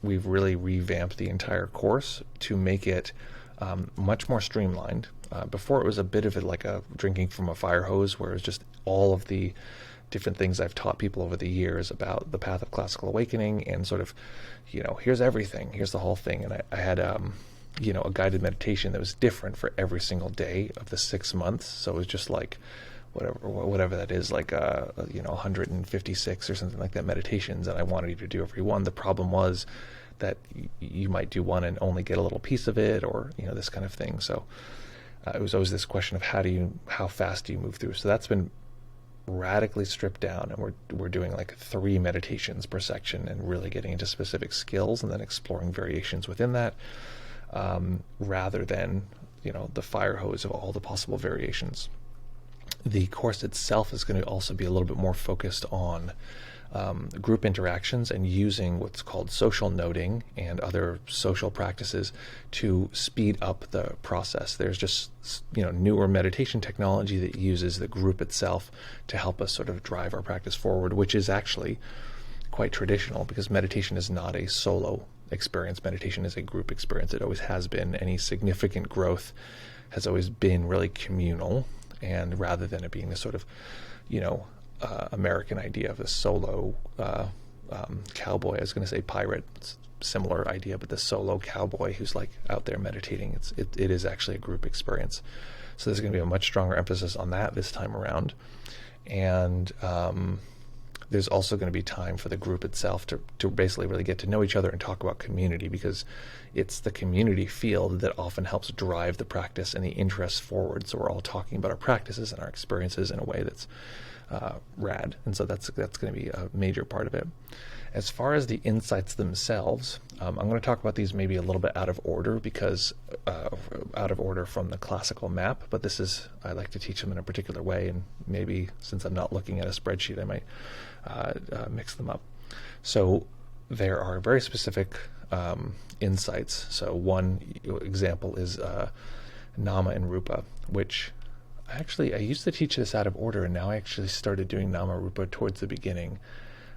we've really revamped the entire course to make it much more streamlined. Before it was a bit of it like a drinking from a fire hose, where it was just all of the different things I've taught people over the years about the path of classical awakening and sort of, here's everything, here's the whole thing. And I had, a guided meditation that was different for every single day of the 6 months. So it was just like, whatever that is, like 156 or something like that meditations, and I wanted you to do every one. The problem was that you might do one and only get a little piece of it, or this kind of thing. So it was always this question of how fast do you move through. So that's been radically stripped down, and we're doing like 3 meditations per section and really getting into specific skills and then exploring variations within that, rather than the fire hose of all the possible variations. The course itself is going to also be a little bit more focused on group interactions and using what's called social noting and other social practices to speed up the process. There's just newer meditation technology that uses the group itself to help us sort of drive our practice forward, which is actually quite traditional because meditation is not a solo experience. Meditation is a group experience. It always has been. Any significant growth has always been really communal. And rather than it being this sort of, American idea of a solo cowboy, I was going to say pirate, it's a similar idea, but the solo cowboy who's like out there meditating, it is actually a group experience. So there's going to be a much stronger emphasis on that this time around. And there's also going to be time for the group itself to basically really get to know each other and talk about community, because it's the community field that often helps drive the practice and the interests forward. So we're all talking about our practices and our experiences in a way that's rad. And so that's going to be a major part of it. As far as the insights themselves, I'm going to talk about these maybe a little bit out of order, because out of order from the classical map, but I like to teach them in a particular way, and maybe since I'm not looking at a spreadsheet, I might mix them up. So there are very specific insights. So one example is Nama and Rupa, which I used to teach this out of order, and now I actually started doing Nama Rupa towards the beginning.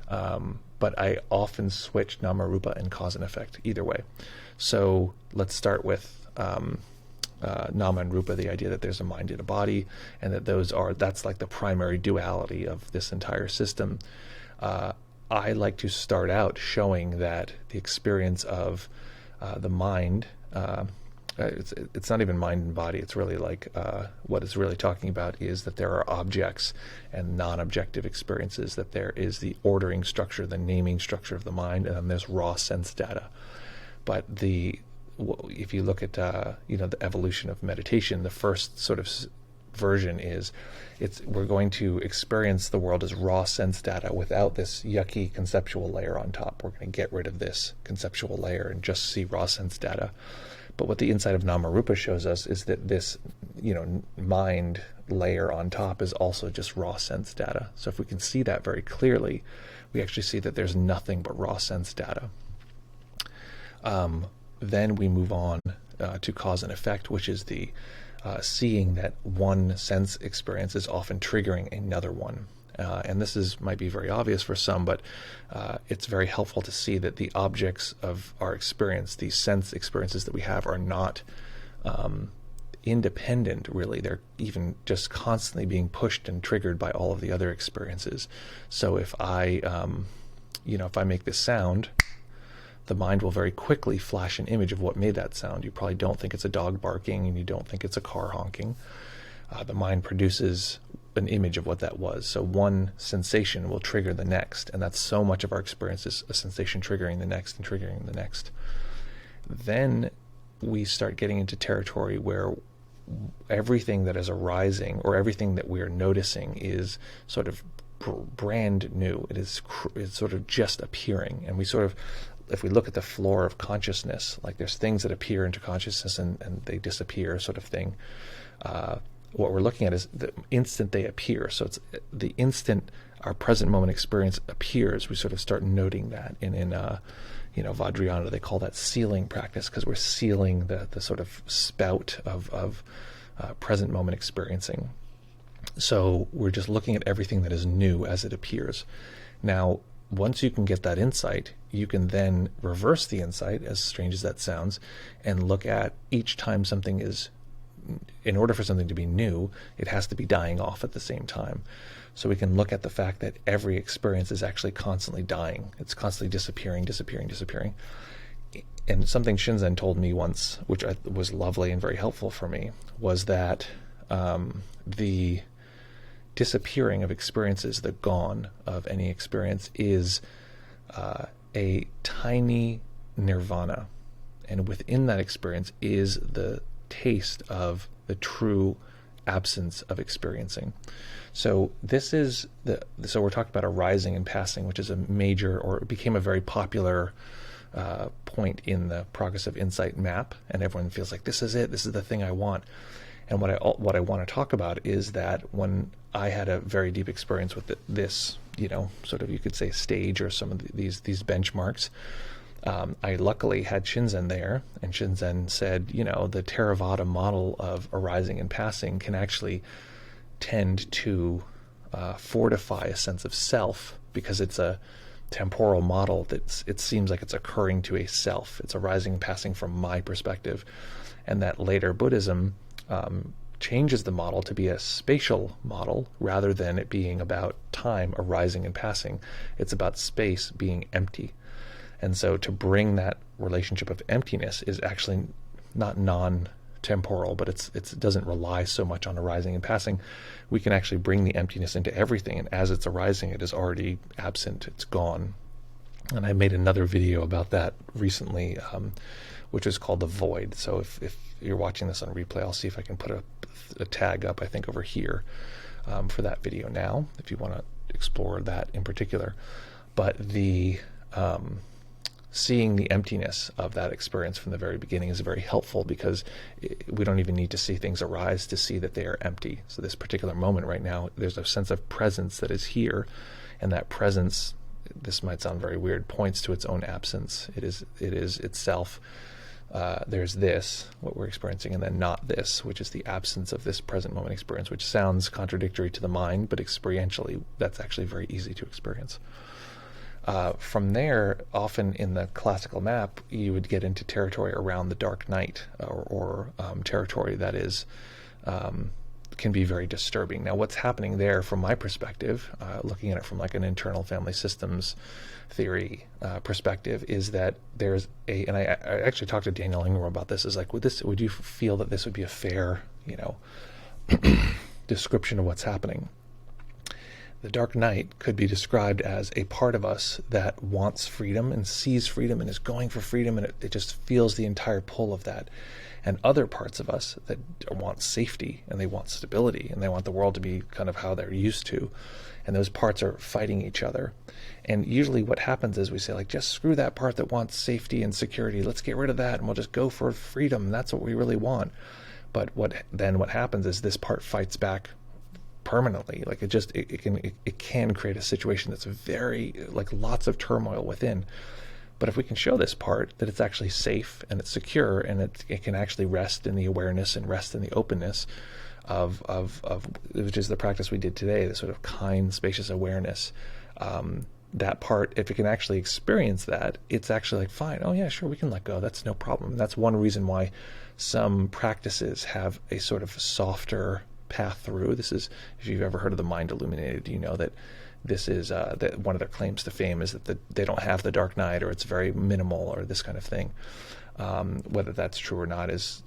But I often switch Nama Rupa and cause and effect either way. So let's start with Nama and Rupa, the idea that there's a mind and a body, and that that's like the primary duality of this entire system. I like to start out showing that the experience of the mind it's not even mind and body. It's really like what it's really talking about is that there are objects and non-objective experiences, that there is the ordering structure, the naming structure of the mind, and then there's raw sense data. But if you look at the evolution of meditation, the first sort of version is we're going to experience the world as raw sense data without this yucky conceptual layer on top. We're going to get rid of this conceptual layer and just see raw sense data. But what the insight of Namarupa shows us is that this, mind layer on top is also just raw sense data. So if we can see that very clearly, we actually see that there's nothing but raw sense data. Then we move on to cause and effect, which is the seeing that one sense experience is often triggering another one. And this might be very obvious for some, but it's very helpful to see that the objects of our experience, these sense experiences that we have, are not independent, really. They're even just constantly being pushed and triggered by all of the other experiences. So if I make this sound, the mind will very quickly flash an image of what made that sound. You probably don't think it's a dog barking, and you don't think it's a car honking. The mind produces an image of what that was. So one sensation will trigger the next, and that's so much of our experience is a sensation triggering the next and triggering the next. Then we start getting into territory where everything that is arising, or everything that we are noticing, is sort of brand new. It's sort of just appearing, and we sort of, if we look at the floor of consciousness, like there's things that appear into consciousness and they disappear, sort of thing. What we're looking at is the instant they appear. So it's the instant our present moment experience appears, we sort of start noting that. And in Vajrayana, they call that sealing practice, because we're sealing the sort of spout of present moment experiencing. So we're just looking at everything that is new as it appears. Now, once you can get that insight, you can then reverse the insight, as strange as that sounds, and look at each time something is, in order for something to be new, it has to be dying off at the same time. So we can look at the fact that every experience is actually constantly dying. It's constantly disappearing. And something Shinzen told me once, which was lovely and very helpful for me, was that the disappearing of experiences, the gone of any experience, is a tiny nirvana. And within that experience is the taste of the true absence of experiencing. So this is so we're talking about arising and passing, which is a major, or it became a very popular point in the Progress of Insight map, and everyone feels like this is it, this is the thing I want. And what I want to talk about is that when I had a very deep experience with this, sort of, you could say, stage, or some of these benchmarks, I luckily had Shinzen there, and Shinzen said, the Theravada model of arising and passing can actually tend to fortify a sense of self, because it's a temporal model it seems like it's occurring to a self. It's arising and passing from my perspective. And that later Buddhism changes the model to be a spatial model, rather than it being about time arising and passing. It's about space being empty. And so to bring that relationship of emptiness is actually not non-temporal, but it doesn't rely so much on arising and passing. We can actually bring the emptiness into everything, and as it's arising, it is already absent, it's gone. And I made another video about that recently, which is called The Void. So if you're watching this on replay, I'll see if I can put a tag up, I think, over here for that video now, if you want to explore that in particular. But the seeing the emptiness of that experience from the very beginning is very helpful, because we don't even need to see things arise to see that they are empty. So this particular moment right now, there's a sense of presence that is here, and that presence, this might sound very weird, points to its own absence. It is itself. There's this, what we're experiencing, and then not this, which is the absence of this present moment experience, which sounds contradictory to the mind, but experientially, that's actually very easy to experience. From there, often in the classical map, you would get into territory around the dark night, or territory that is can be very disturbing. Now, what's happening there from my perspective, looking at it from like an internal family systems theory perspective, is that there's and I actually talked to Daniel Ingram about this, is like, would you feel that this would be a fair, description of what's happening? The dark night could be described as a part of us that wants freedom and sees freedom and is going for freedom, and it just feels the entire pull of that. And other parts of us that want safety, and they want stability, and they want the world to be kind of how they're used to. And those parts are fighting each other. And usually what happens is we say, like, just screw that part that wants safety and security. Let's get rid of that, and we'll just go for freedom. That's what we really want. But what happens is this part fights back permanently. Like, it can create a situation that's very, like, lots of turmoil within. But if we can show this part that it's actually safe and it's secure, and it can actually rest in the awareness and rest in the openness of which is the practice we did today, the sort of kind, spacious awareness, that part, if it can actually experience that, it's actually like, fine, oh yeah, sure, we can let go, that's no problem. That's one reason why some practices have a sort of softer path through. This is, if you've ever heard of the mind illuminated, you know that this is that one of their claims to fame is that they don't have the dark night, or it's very minimal, or this kind of thing. Whether that's true or not is,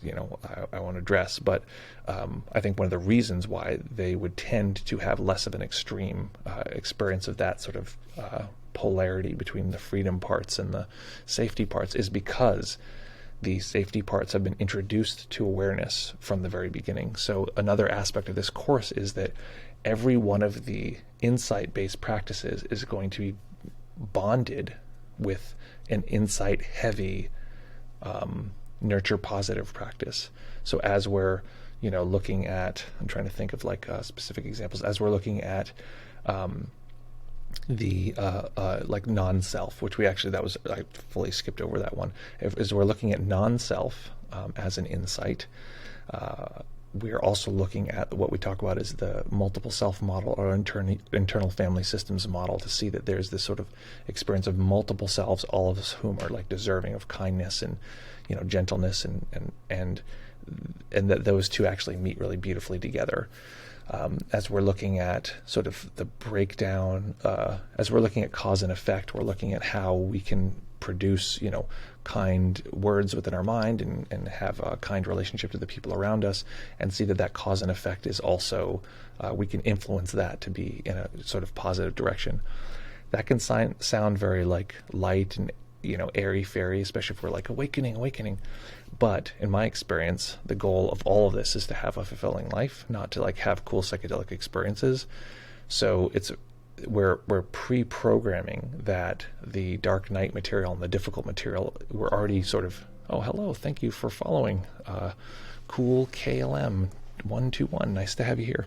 I won't address. But I think one of the reasons why they would tend to have less of an extreme experience of that sort of polarity between the freedom parts and the safety parts is because the safety parts have been introduced to awareness from the very beginning. So another aspect of this course is that every one of the insight-based practices is going to be bonded with an insight-heavy nurture positive practice. So as we're, looking at, I'm trying to think of like specific examples, as we're looking at the like non-self, which I fully skipped over that one. As we're looking at non-self as an insight, we're also looking at what we talk about as the multiple self model, or internal family systems model, to see that there's this sort of experience of multiple selves, all of us whom are like deserving of kindness and gentleness, and that those two actually meet really beautifully together. As we're looking at sort of the breakdown, as we're looking at cause and effect, we're looking at how we can produce, kind words within our mind and have a kind relationship to the people around us, and see that cause and effect is also, we can influence that to be in a sort of positive direction. That can sound very like light and, airy-fairy, especially if we're like awakening. But in my experience, the goal of all of this is to have a fulfilling life, not to like have cool psychedelic experiences. So we're pre-programming that the dark night material and the difficult material, we're already sort of, oh, hello, thank you for following cool KLM 121, nice to have you here.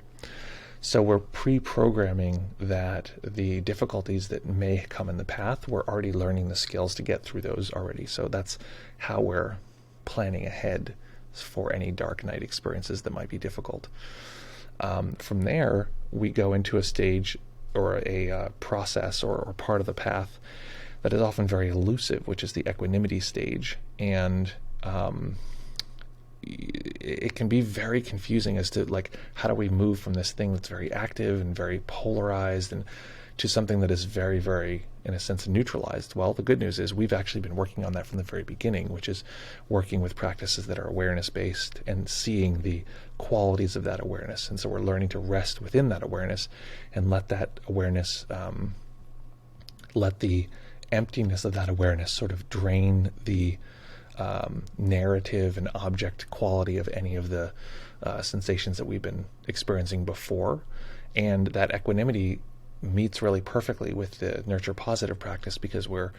So we're pre-programming that the difficulties that may come in the path, we're already learning the skills to get through those already. So that's how we're planning ahead for any dark night experiences that might be difficult. From there, we go into a stage or a process or part of the path that is often very elusive, which is the equanimity stage. And it can be very confusing as to like, how do we move from this thing that's very active and very polarized and to something that is very, very, in a sense, neutralized? Well, the good news is we've actually been working on that from the very beginning, which is working with practices that are awareness-based and seeing the qualities of that awareness. And so we're learning to rest within that awareness and let that awareness, let the emptiness of that awareness sort of drain the narrative and object quality of any of the sensations that we've been experiencing before. And that equanimity meets really perfectly with the nurture positive practice, because we're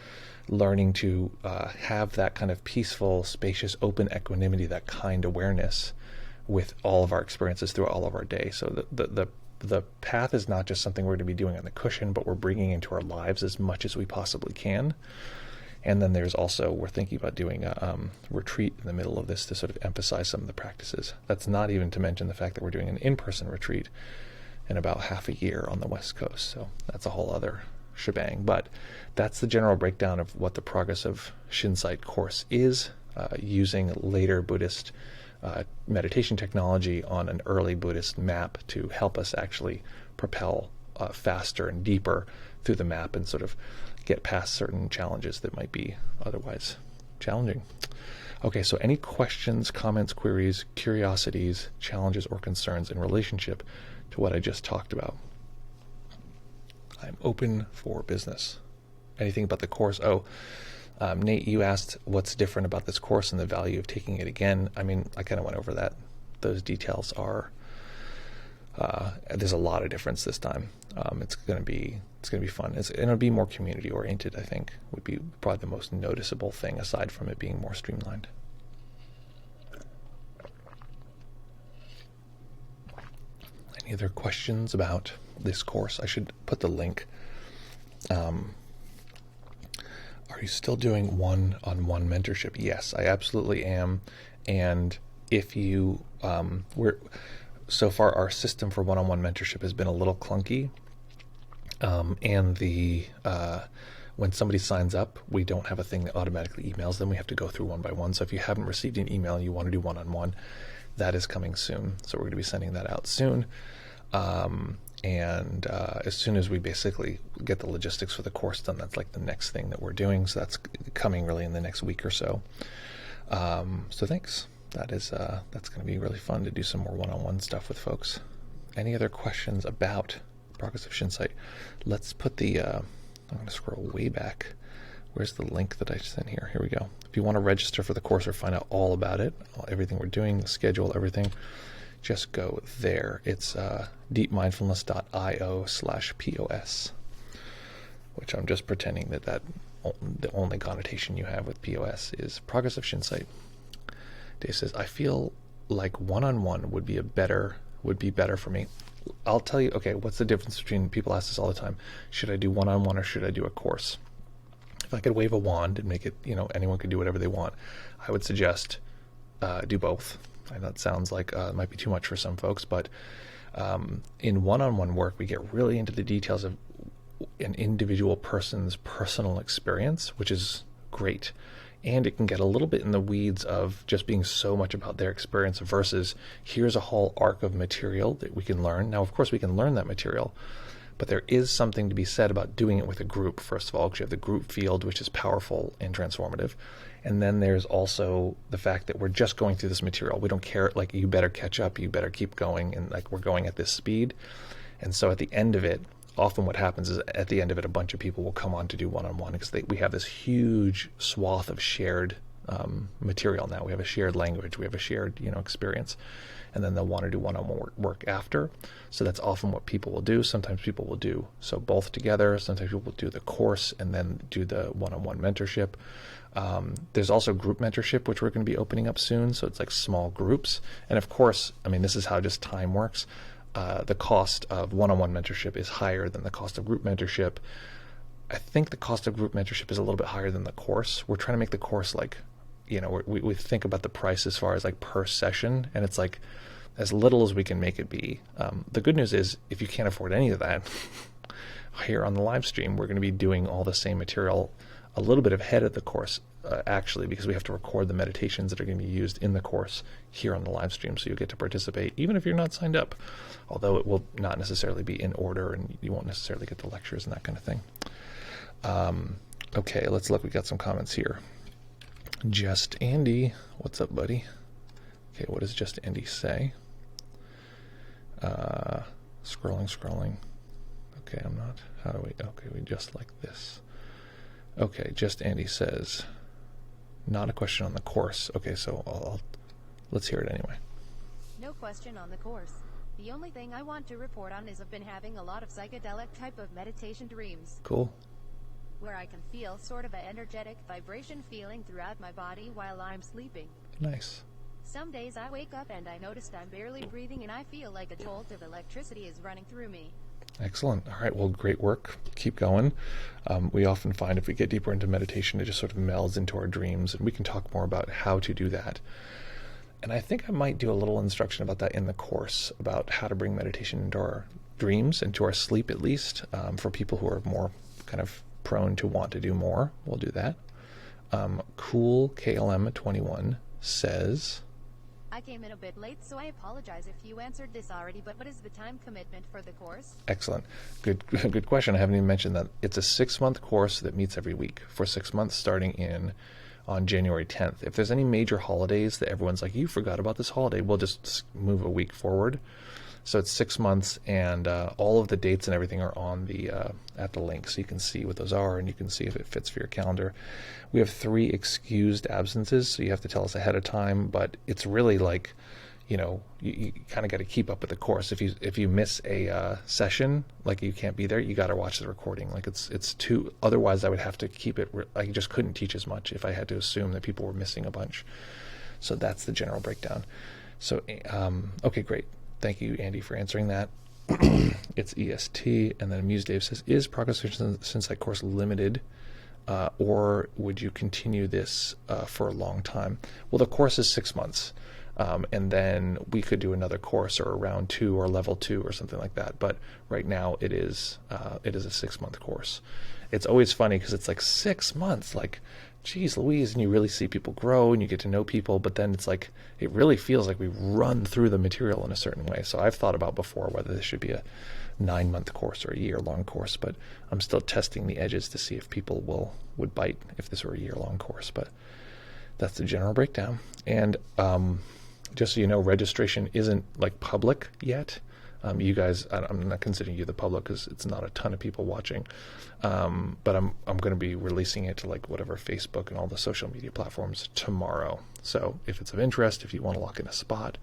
learning to have that kind of peaceful, spacious, open equanimity, that kind awareness with all of our experiences through all of our day. So the path is not just something we're going to be doing on the cushion, but we're bringing into our lives as much as we possibly can. And then there's also, we're thinking about doing a retreat in the middle of this to sort of emphasize some of the practices. That's not even to mention the fact that we're doing an in-person retreat in about half a year on the West Coast. So that's a whole other shebang. But that's the general breakdown of what the progress of Shinsight course is, using later Buddhist meditation technology on an early Buddhist map to help us actually propel faster and deeper through the map and sort of get past certain challenges that might be otherwise challenging. Okay, so any questions, comments, queries, curiosities, challenges, or concerns in relationship to what I just talked about? I'm open for business. Anything about the course? Nate, you asked what's different about this course and the value of taking it again. I mean, I kind of went over that. Those details are, there's a lot of difference this time. It's going to be fun. It'll be more community oriented, I think, would be probably the most noticeable thing aside from it being more streamlined. Any other questions about this course? I should put the link. Are you still doing one-on-one mentorship? Yes, I absolutely am. And if you, so far our system for one-on-one mentorship has been a little clunky. And when somebody signs up, we don't have a thing that automatically emails them. We have to go through one by one. So if you haven't received an email and you want to do one-on-one, that is coming soon. So we're going to be sending that out soon. And as soon as we basically get the logistics for the course done, that's like the next thing that we're doing. So that's coming really in the next week or so. So thanks. That's going to be really fun to do some more one-on-one stuff with folks. Any other questions about Progress of Shinsight? Let's put the, I'm going to scroll way back. Where's the link that I sent here? Here we go. If you want to register for the course or find out all about it, everything we're doing, the schedule, everything, just go there. It's deepmindfulness.io/POS, which I'm just pretending that the only connotation you have with POS is Progress of Shinsight. Dave says, I feel like one-on-one would be better for me. I'll tell you, okay, what's the difference between, people ask this all the time, should I do one-on-one or should I do a course? If I could wave a wand and make it, anyone could do whatever they want, I would suggest do both. I know it sounds like it might be too much for some folks, but in one-on-one work, we get really into the details of an individual person's personal experience, which is great. And it can get a little bit in the weeds of just being so much about their experience versus here's a whole arc of material that we can learn. Now, of course, we can learn that material, but there is something to be said about doing it with a group, first of all, because you have the group field, which is powerful and transformative. And then there's also the fact that we're just going through this material. We don't care, like, you better catch up, you better keep going, and like we're going at this speed. And so at the end of it, often what happens is at the end of it, a bunch of people will come on to do one-on-one because we have this huge swath of shared material now. We have a shared language, we have a shared experience, and then they'll want to do one-on-one work after. So that's often what people will do. Sometimes people will do so both together. Sometimes people will do the course and then do the one-on-one mentorship. There's also group mentorship, which we're going to be opening up soon. So it's like small groups. And of course, I mean, this is how just time works. The cost of one-on-one mentorship is higher than the cost of group mentorship. I think the cost of group mentorship is a little bit higher than the course. We're trying to make the course like, we think about the price as far as like per session, and it's like as little as we can make it be. The good news is if you can't afford any of that, here on the live stream, we're going to be doing all the same material a little bit ahead of the course, actually, because we have to record the meditations that are going to be used in the course here on the live stream, so you'll get to participate even if you're not signed up, although it will not necessarily be in order and you won't necessarily get the lectures and that kind of thing. Okay, let's look. We got some comments here. Just Andy, what's up, buddy? Okay, what does Just Andy say? Scrolling. Okay, I'm not. How do we? Okay, we just like this. Okay, Just Andy says, not a question on the course. Okay, so let's hear it anyway. No question on the course. The only thing I want to report on is I've been having a lot of psychedelic type of meditation dreams. Cool. Where I can feel sort of an energetic vibration feeling throughout my body while I'm sleeping. Nice. Some days I wake up and I notice I'm barely breathing and I feel like a jolt of electricity is running through me. Excellent. All right, well, great work. Keep going. We often find if we get deeper into meditation, it just sort of melds into our dreams, and we can talk more about how to do that. And I think I might do a little instruction about that in the course, about how to bring meditation into our dreams, into our sleep at least, for people who are more kind of prone to want to do more. We'll do that. Cool KLM 21 says, I I came in a bit late, so I apologize if you answered this already, but what is the time commitment for the course? Excellent. Good question. I haven't even mentioned that. It's a 6-month course that meets every week for 6 months starting on January 10th. If there's any major holidays that everyone's like, you forgot about this holiday, we'll just move a week forward. So it's 6 months, and all of the dates and everything are on the at the link, so you can see what those are, and you can see if it fits for your calendar. We have 3 excused absences, so you have to tell us ahead of time. But it's really like, you kind of got to keep up with the course. If you miss a session, like you can't be there, you got to watch the recording. Like it's too. Otherwise, I would have to keep it. I just couldn't teach as much if I had to assume that people were missing a bunch. So that's the general breakdown. So okay, great. Thank you, Andy, for answering that. It's EST, and then Amuse Dave says, is Progress Shinsight course limited, or would you continue this for a long time? Well, the course is 6 months, and then we could do another course or a round 2 or level 2 or something like that. But right now it is a 6-month course. It's always funny because it's like 6 months, like, geez Louise, and you really see people grow and you get to know people, but then it's like, it really feels like we run through the material in a certain way. So I've thought about before whether this should be a 9-month course or a year-long course, but I'm still testing the edges to see if people would bite if this were a year-long course. But that's the general breakdown. And just so you know, registration isn't like public yet. You guys, I'm not considering you the public because it's not a ton of people watching, but I'm going to be releasing it to like whatever Facebook and all the social media platforms tomorrow. So if it's of interest, if you want to lock in a spot,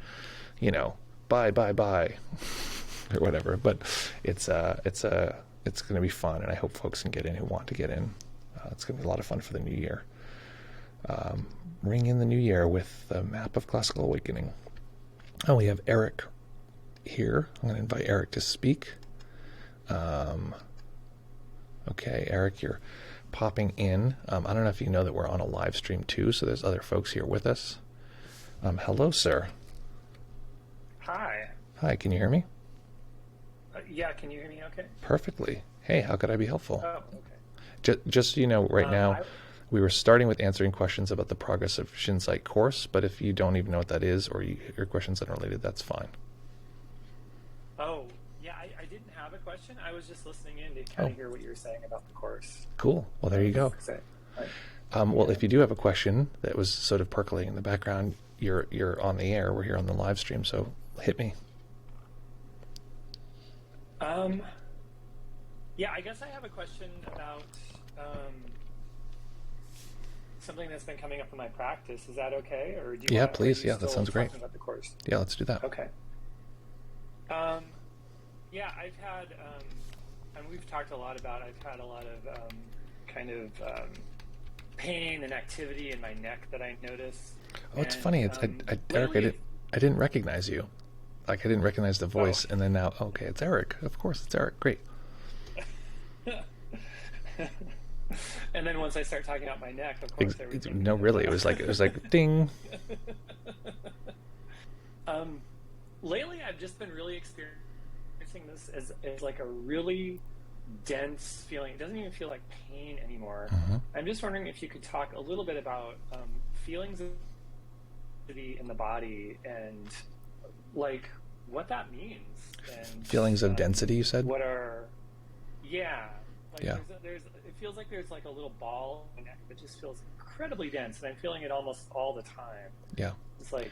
buy or whatever. But it's going to be fun, and I hope folks can get in who want to get in. It's going to be a lot of fun for the new year. Ring in the new year with the map of classical awakening. Oh, we have Eric here. I'm going to invite Eric to speak. Okay, Eric, you're popping in. I don't know if you know that we're on a live stream too, so there's other folks here with us. Hello, sir. Hi. Hi, can you hear me? Yeah, can you hear me okay? Perfectly. Hey, how could I be helpful? Oh, okay. Just so you know, right now, we were starting with answering questions about the Progress of Shinsight course, but if you don't even know what that is, or your questions unrelated, that's fine. Oh, yeah, I didn't have a question. I was just listening in to kind of hear what you were saying about the course. Cool. Well, there you go. Well, if you do have a question that was sort of percolating in the background, you're on the air. We're here on the live stream, so hit me. Yeah, I guess I have a question about something that's been coming up in my practice. Is that okay? Or do you want, please. Yeah, that sounds great. about the course? Yeah, let's do that. Okay. Yeah, I've had, and we've talked a lot about, I've had a lot of pain and activity in my neck that I notice. Oh, it's funny. It's Eric, I didn't recognize you. Like, I didn't recognize the voice, and then now, okay, it's Eric. Of course, it's Eric. Great. And then once I start talking about my neck, of course, everything. No, really, it was like ding. Lately, I've just been really experiencing this as like a really dense feeling. It doesn't even feel like pain anymore. Mm-hmm. I'm just wondering if you could talk a little bit about feelings of in the body and like what that means. And feelings of density, you said? What are, yeah. Like yeah. It feels like there's like a little ball in my neck that just feels incredibly dense, and I'm feeling it almost all the time. Yeah. It's like,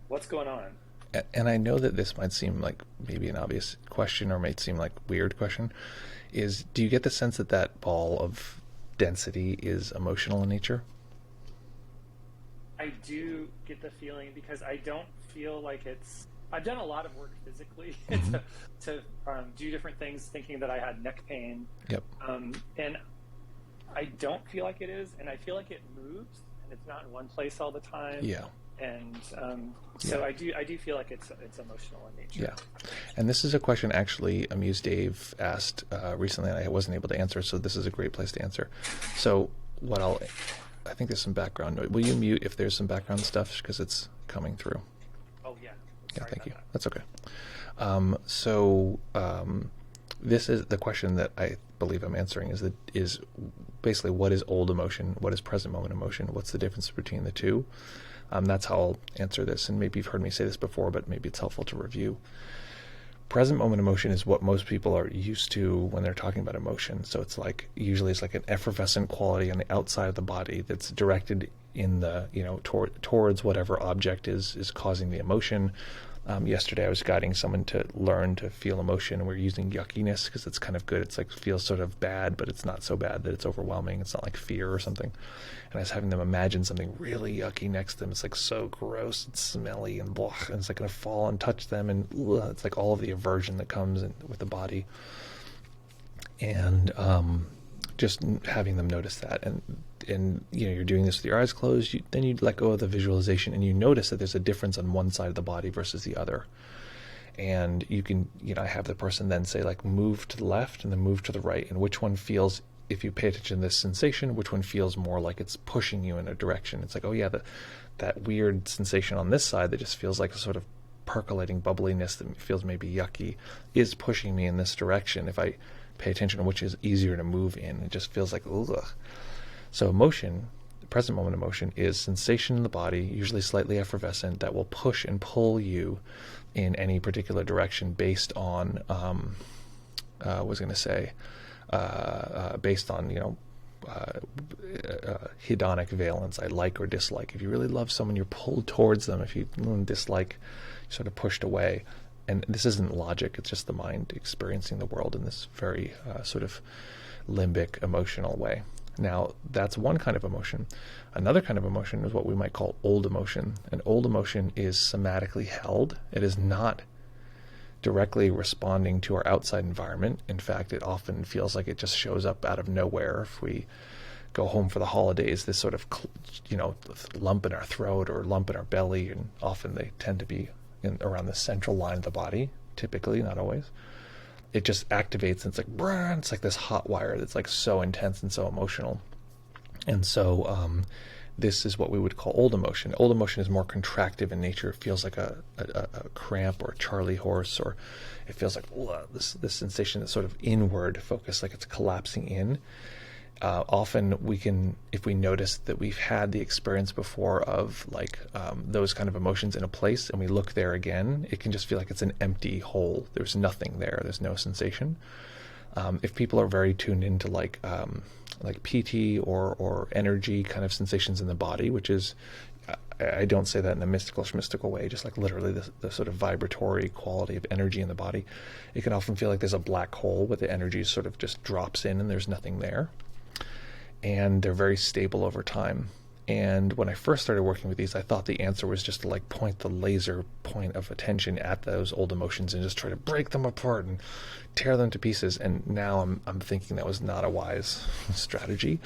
what's going on? And I know that this might seem like maybe an obvious question or might seem like a weird question. Do you get the sense that that ball of density is emotional in nature? I do get the feeling because I don't feel like it's... I've done a lot of work physically mm-hmm. to do different things thinking that I had neck pain. Yep. And I don't feel like it is, and I feel like it moves, and it's not in one place all the time. Yeah. And so yeah. I do feel like it's emotional in nature. Yeah. And this is a question actually Amuse Dave asked recently, and I wasn't able to answer, so this is a great place to answer. So I think there's some background noise. Will you mute if there's some background stuff, because it's coming through? Oh, yeah. Yeah, Sorry thank you. That. That's okay. this is the question that I believe I'm answering, is basically, what is old emotion? What is present moment emotion? What's the difference between the two? That's how I'll answer this. And maybe you've heard me say this before, but maybe it's helpful to review. Present moment emotion is what most people are used to when they're talking about emotion. So it's like, usually it's like an effervescent quality on the outside of the body that's directed in the, towards whatever object is causing the emotion. Yesterday I was guiding someone to learn to feel emotion, and we're using yuckiness because it's kind of good. It's like, feels sort of bad, but it's not so bad that it's overwhelming. It's not like fear or something. And I was having them imagine something really yucky next to them. It's like so gross, it's smelly and blah, and it's like going to fall and touch them, and it's like all of the aversion that comes with the body. And just having them notice that, and you're doing this with your eyes closed. Then you let go of the visualization, and you notice that there's a difference on one side of the body versus the other. And you can, I have the person then say, like, move to the left and then move to the right, and which one feels, if you pay attention to this sensation, which one feels more like it's pushing you in a direction. It's like, oh yeah, that weird sensation on this side that just feels like a sort of percolating bubbliness that feels maybe yucky is pushing me in this direction. If I pay attention to which is easier to move in, it just feels like, ugh. So emotion, the present moment emotion, is sensation in the body, usually slightly effervescent, that will push and pull you in any particular direction based on, based on, hedonic valence, I like or dislike. If you really love someone, you're pulled towards them. If you dislike, you're sort of pushed away. And this isn't logic, it's just the mind experiencing the world in this very sort of limbic emotional way. Now, that's one kind of emotion. Another kind of emotion is what we might call old emotion. And old emotion is somatically held. It is not directly responding to our outside environment. In fact, it often feels like it just shows up out of nowhere. If we go home for the holidays, this sort of, lump in our throat or lump in our belly, and often they tend to be around the central line of the body, typically, not always. It just activates, and it's like, brrr, it's like this hot wire that's like so intense and so emotional. And so this is what we would call old emotion. Old emotion is more contractive in nature. It feels like a cramp or a Charlie horse, or it feels like this sensation that's sort of inward focused, like it's collapsing in. Often we can, if we notice that we've had the experience before of like those kind of emotions in a place, and we look there again, it can just feel like it's an empty hole. There's nothing there. There's no sensation. If people are very tuned into like PT or energy kind of sensations in the body, which is, I don't say that in a mystical way, just like literally the sort of vibratory quality of energy in the body, it can often feel like there's a black hole where the energy sort of just drops in and there's nothing there. And they're very stable over time. And when I first started working with these, I thought the answer was just to like point the laser point of attention at those old emotions and just try to break them apart and tear them to pieces. And now I'm thinking that was not a wise strategy,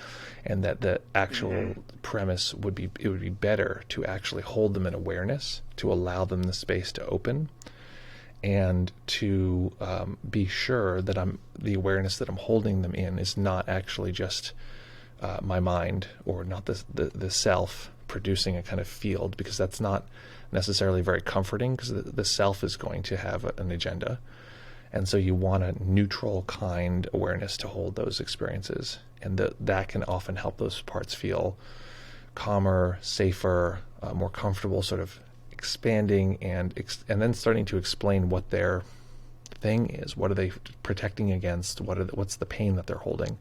and that the actual premise would be, it would be better to actually hold them in awareness, to allow them the space to open, and to be sure that the awareness that I'm holding them in is not actually just my mind, or not the self producing a kind of field, because that's not necessarily very comforting, because the self is going to have an agenda. And so you want a neutral kind awareness to hold those experiences, and that can often help those parts feel calmer, safer, more comfortable, sort of expanding, and then starting to explain what their thing is. What are they protecting against? What's the pain that they're holding?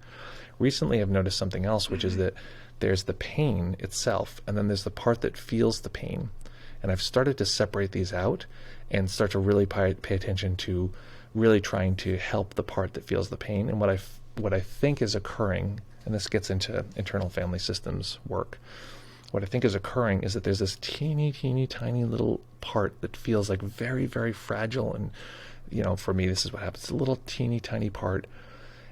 Recently, I've noticed something else, which is that there's the pain itself, and then there's the part that feels the pain. And I've started to separate these out and start to really pay attention to really trying to help the part that feels the pain. And what I think is occurring, and this gets into internal family systems work, what I think is occurring is that there's this teeny tiny little part that feels like very, very fragile. And, for me, this is what happens. It's a little teeny tiny part.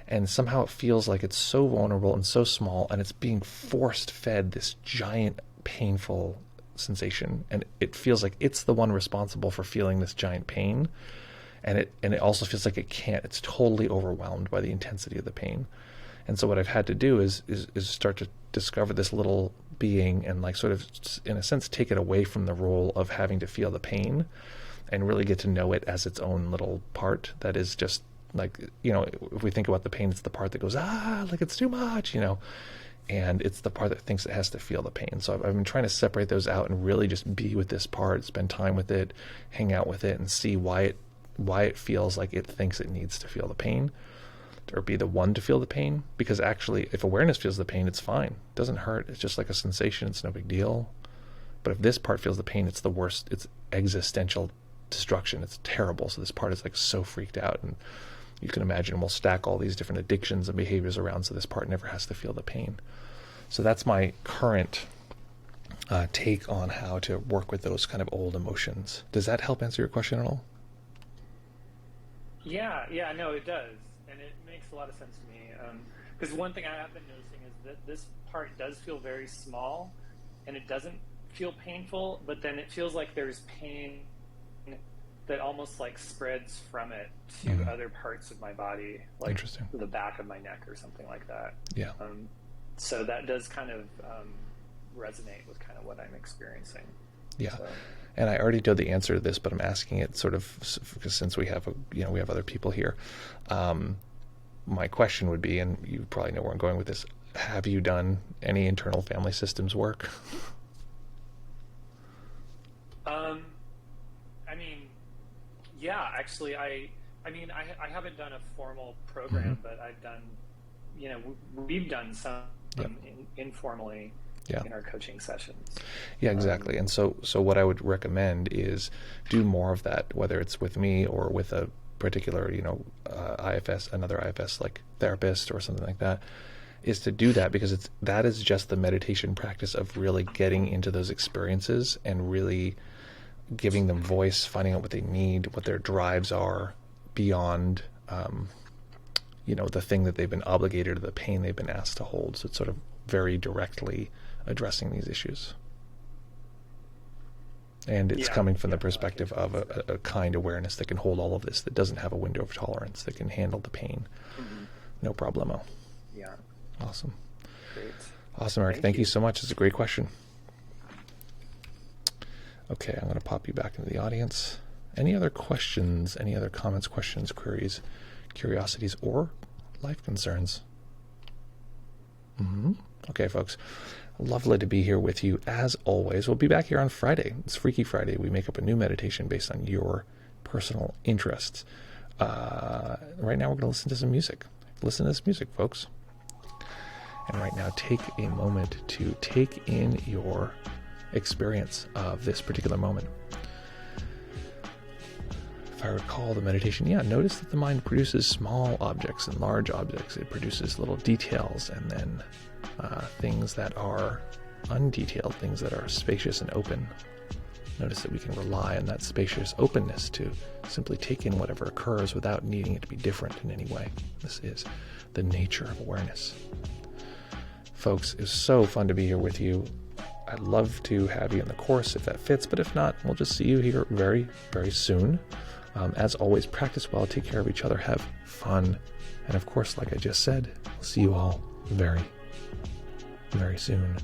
And somehow it feels like it's so vulnerable and so small, and it's being fed this giant, painful sensation. And it feels like it's the one responsible for feeling this giant pain. And it also feels like it's totally overwhelmed by the intensity of the pain. And so what I've had to do is start to discover this little being, and like sort of, in a sense, take it away from the role of having to feel the pain, and really get to know it as its own little part that is just like, if we think about the pain, it's the part that goes, like it's too much, and it's the part that thinks it has to feel the pain. So I've been trying to separate those out and really just be with this part, spend time with it, hang out with it, and see why it feels like it thinks it needs to feel the pain, or be the one to feel the pain. Because actually, if awareness feels the pain, it's fine. It doesn't hurt. It's just like a sensation. It's no big deal. But if this part feels the pain, it's the worst. It's existential destruction. It's terrible. So this part is like so freaked out. And you can imagine we'll stack all these different addictions and behaviors around so this part never has to feel the pain. So that's my current take on how to work with those kind of old emotions. Does that help answer your question at all? Yeah, no, it does. And it makes a lot of sense to me. Because one thing I have been noticing is that this part does feel very small, and it doesn't feel painful, but then it feels like there's pain that almost like spreads from it to other parts of my body, like the back of my neck or something like that. Yeah. So that does kind of resonate with kind of what I'm experiencing. Yeah. So. And I already know the answer to this, but I'm asking it sort of because since we have we have other people here. My question would be, and you probably know where I'm going with this, have you done any internal family systems work? I mean, yeah, actually, I haven't done a formal program, but I've done, we've done some informally in our coaching sessions. Yeah, exactly. And so what I would recommend is do more of that, whether it's with me or with a particular, another IFS like therapist or something like that, is to do that, because that is just the meditation practice of really getting into those experiences and really giving them voice, finding out what they need, what their drives are beyond, the thing that they've been obligated, or the pain they've been asked to hold. So it's sort of very directly addressing these issues. And it's coming from the perspective of a kind awareness that can hold all of this, that doesn't have a window of tolerance, that can handle the pain. No problemo. Yeah. Awesome. Great. Awesome, Eric. Thank you so much. It's a great question. Okay, I'm going to pop you back into the audience. Any other questions, any other comments, questions, queries, curiosities, or life concerns? Okay, folks. Lovely to be here with you as always. We'll be back here on Friday. It's Freaky Friday. We make up a new meditation based on your personal interests. Right now we're going to listen to some music. Listen to this music, folks. And right now take a moment to take in your experience of this particular moment. If I recall the meditation, notice that the mind produces small objects and large objects. It produces little details and then things that are undetailed, things that are spacious and open. Notice that we can rely on that spacious openness to simply take in whatever occurs without needing it to be different in any way. This is the nature of awareness. Folks, it was so fun to be here with you. I'd love to have you in the course if that fits, but if not, we'll just see you here very, very soon. As always, practice well, take care of each other, have fun, and of course, like I just said, we'll see you all very, very soon.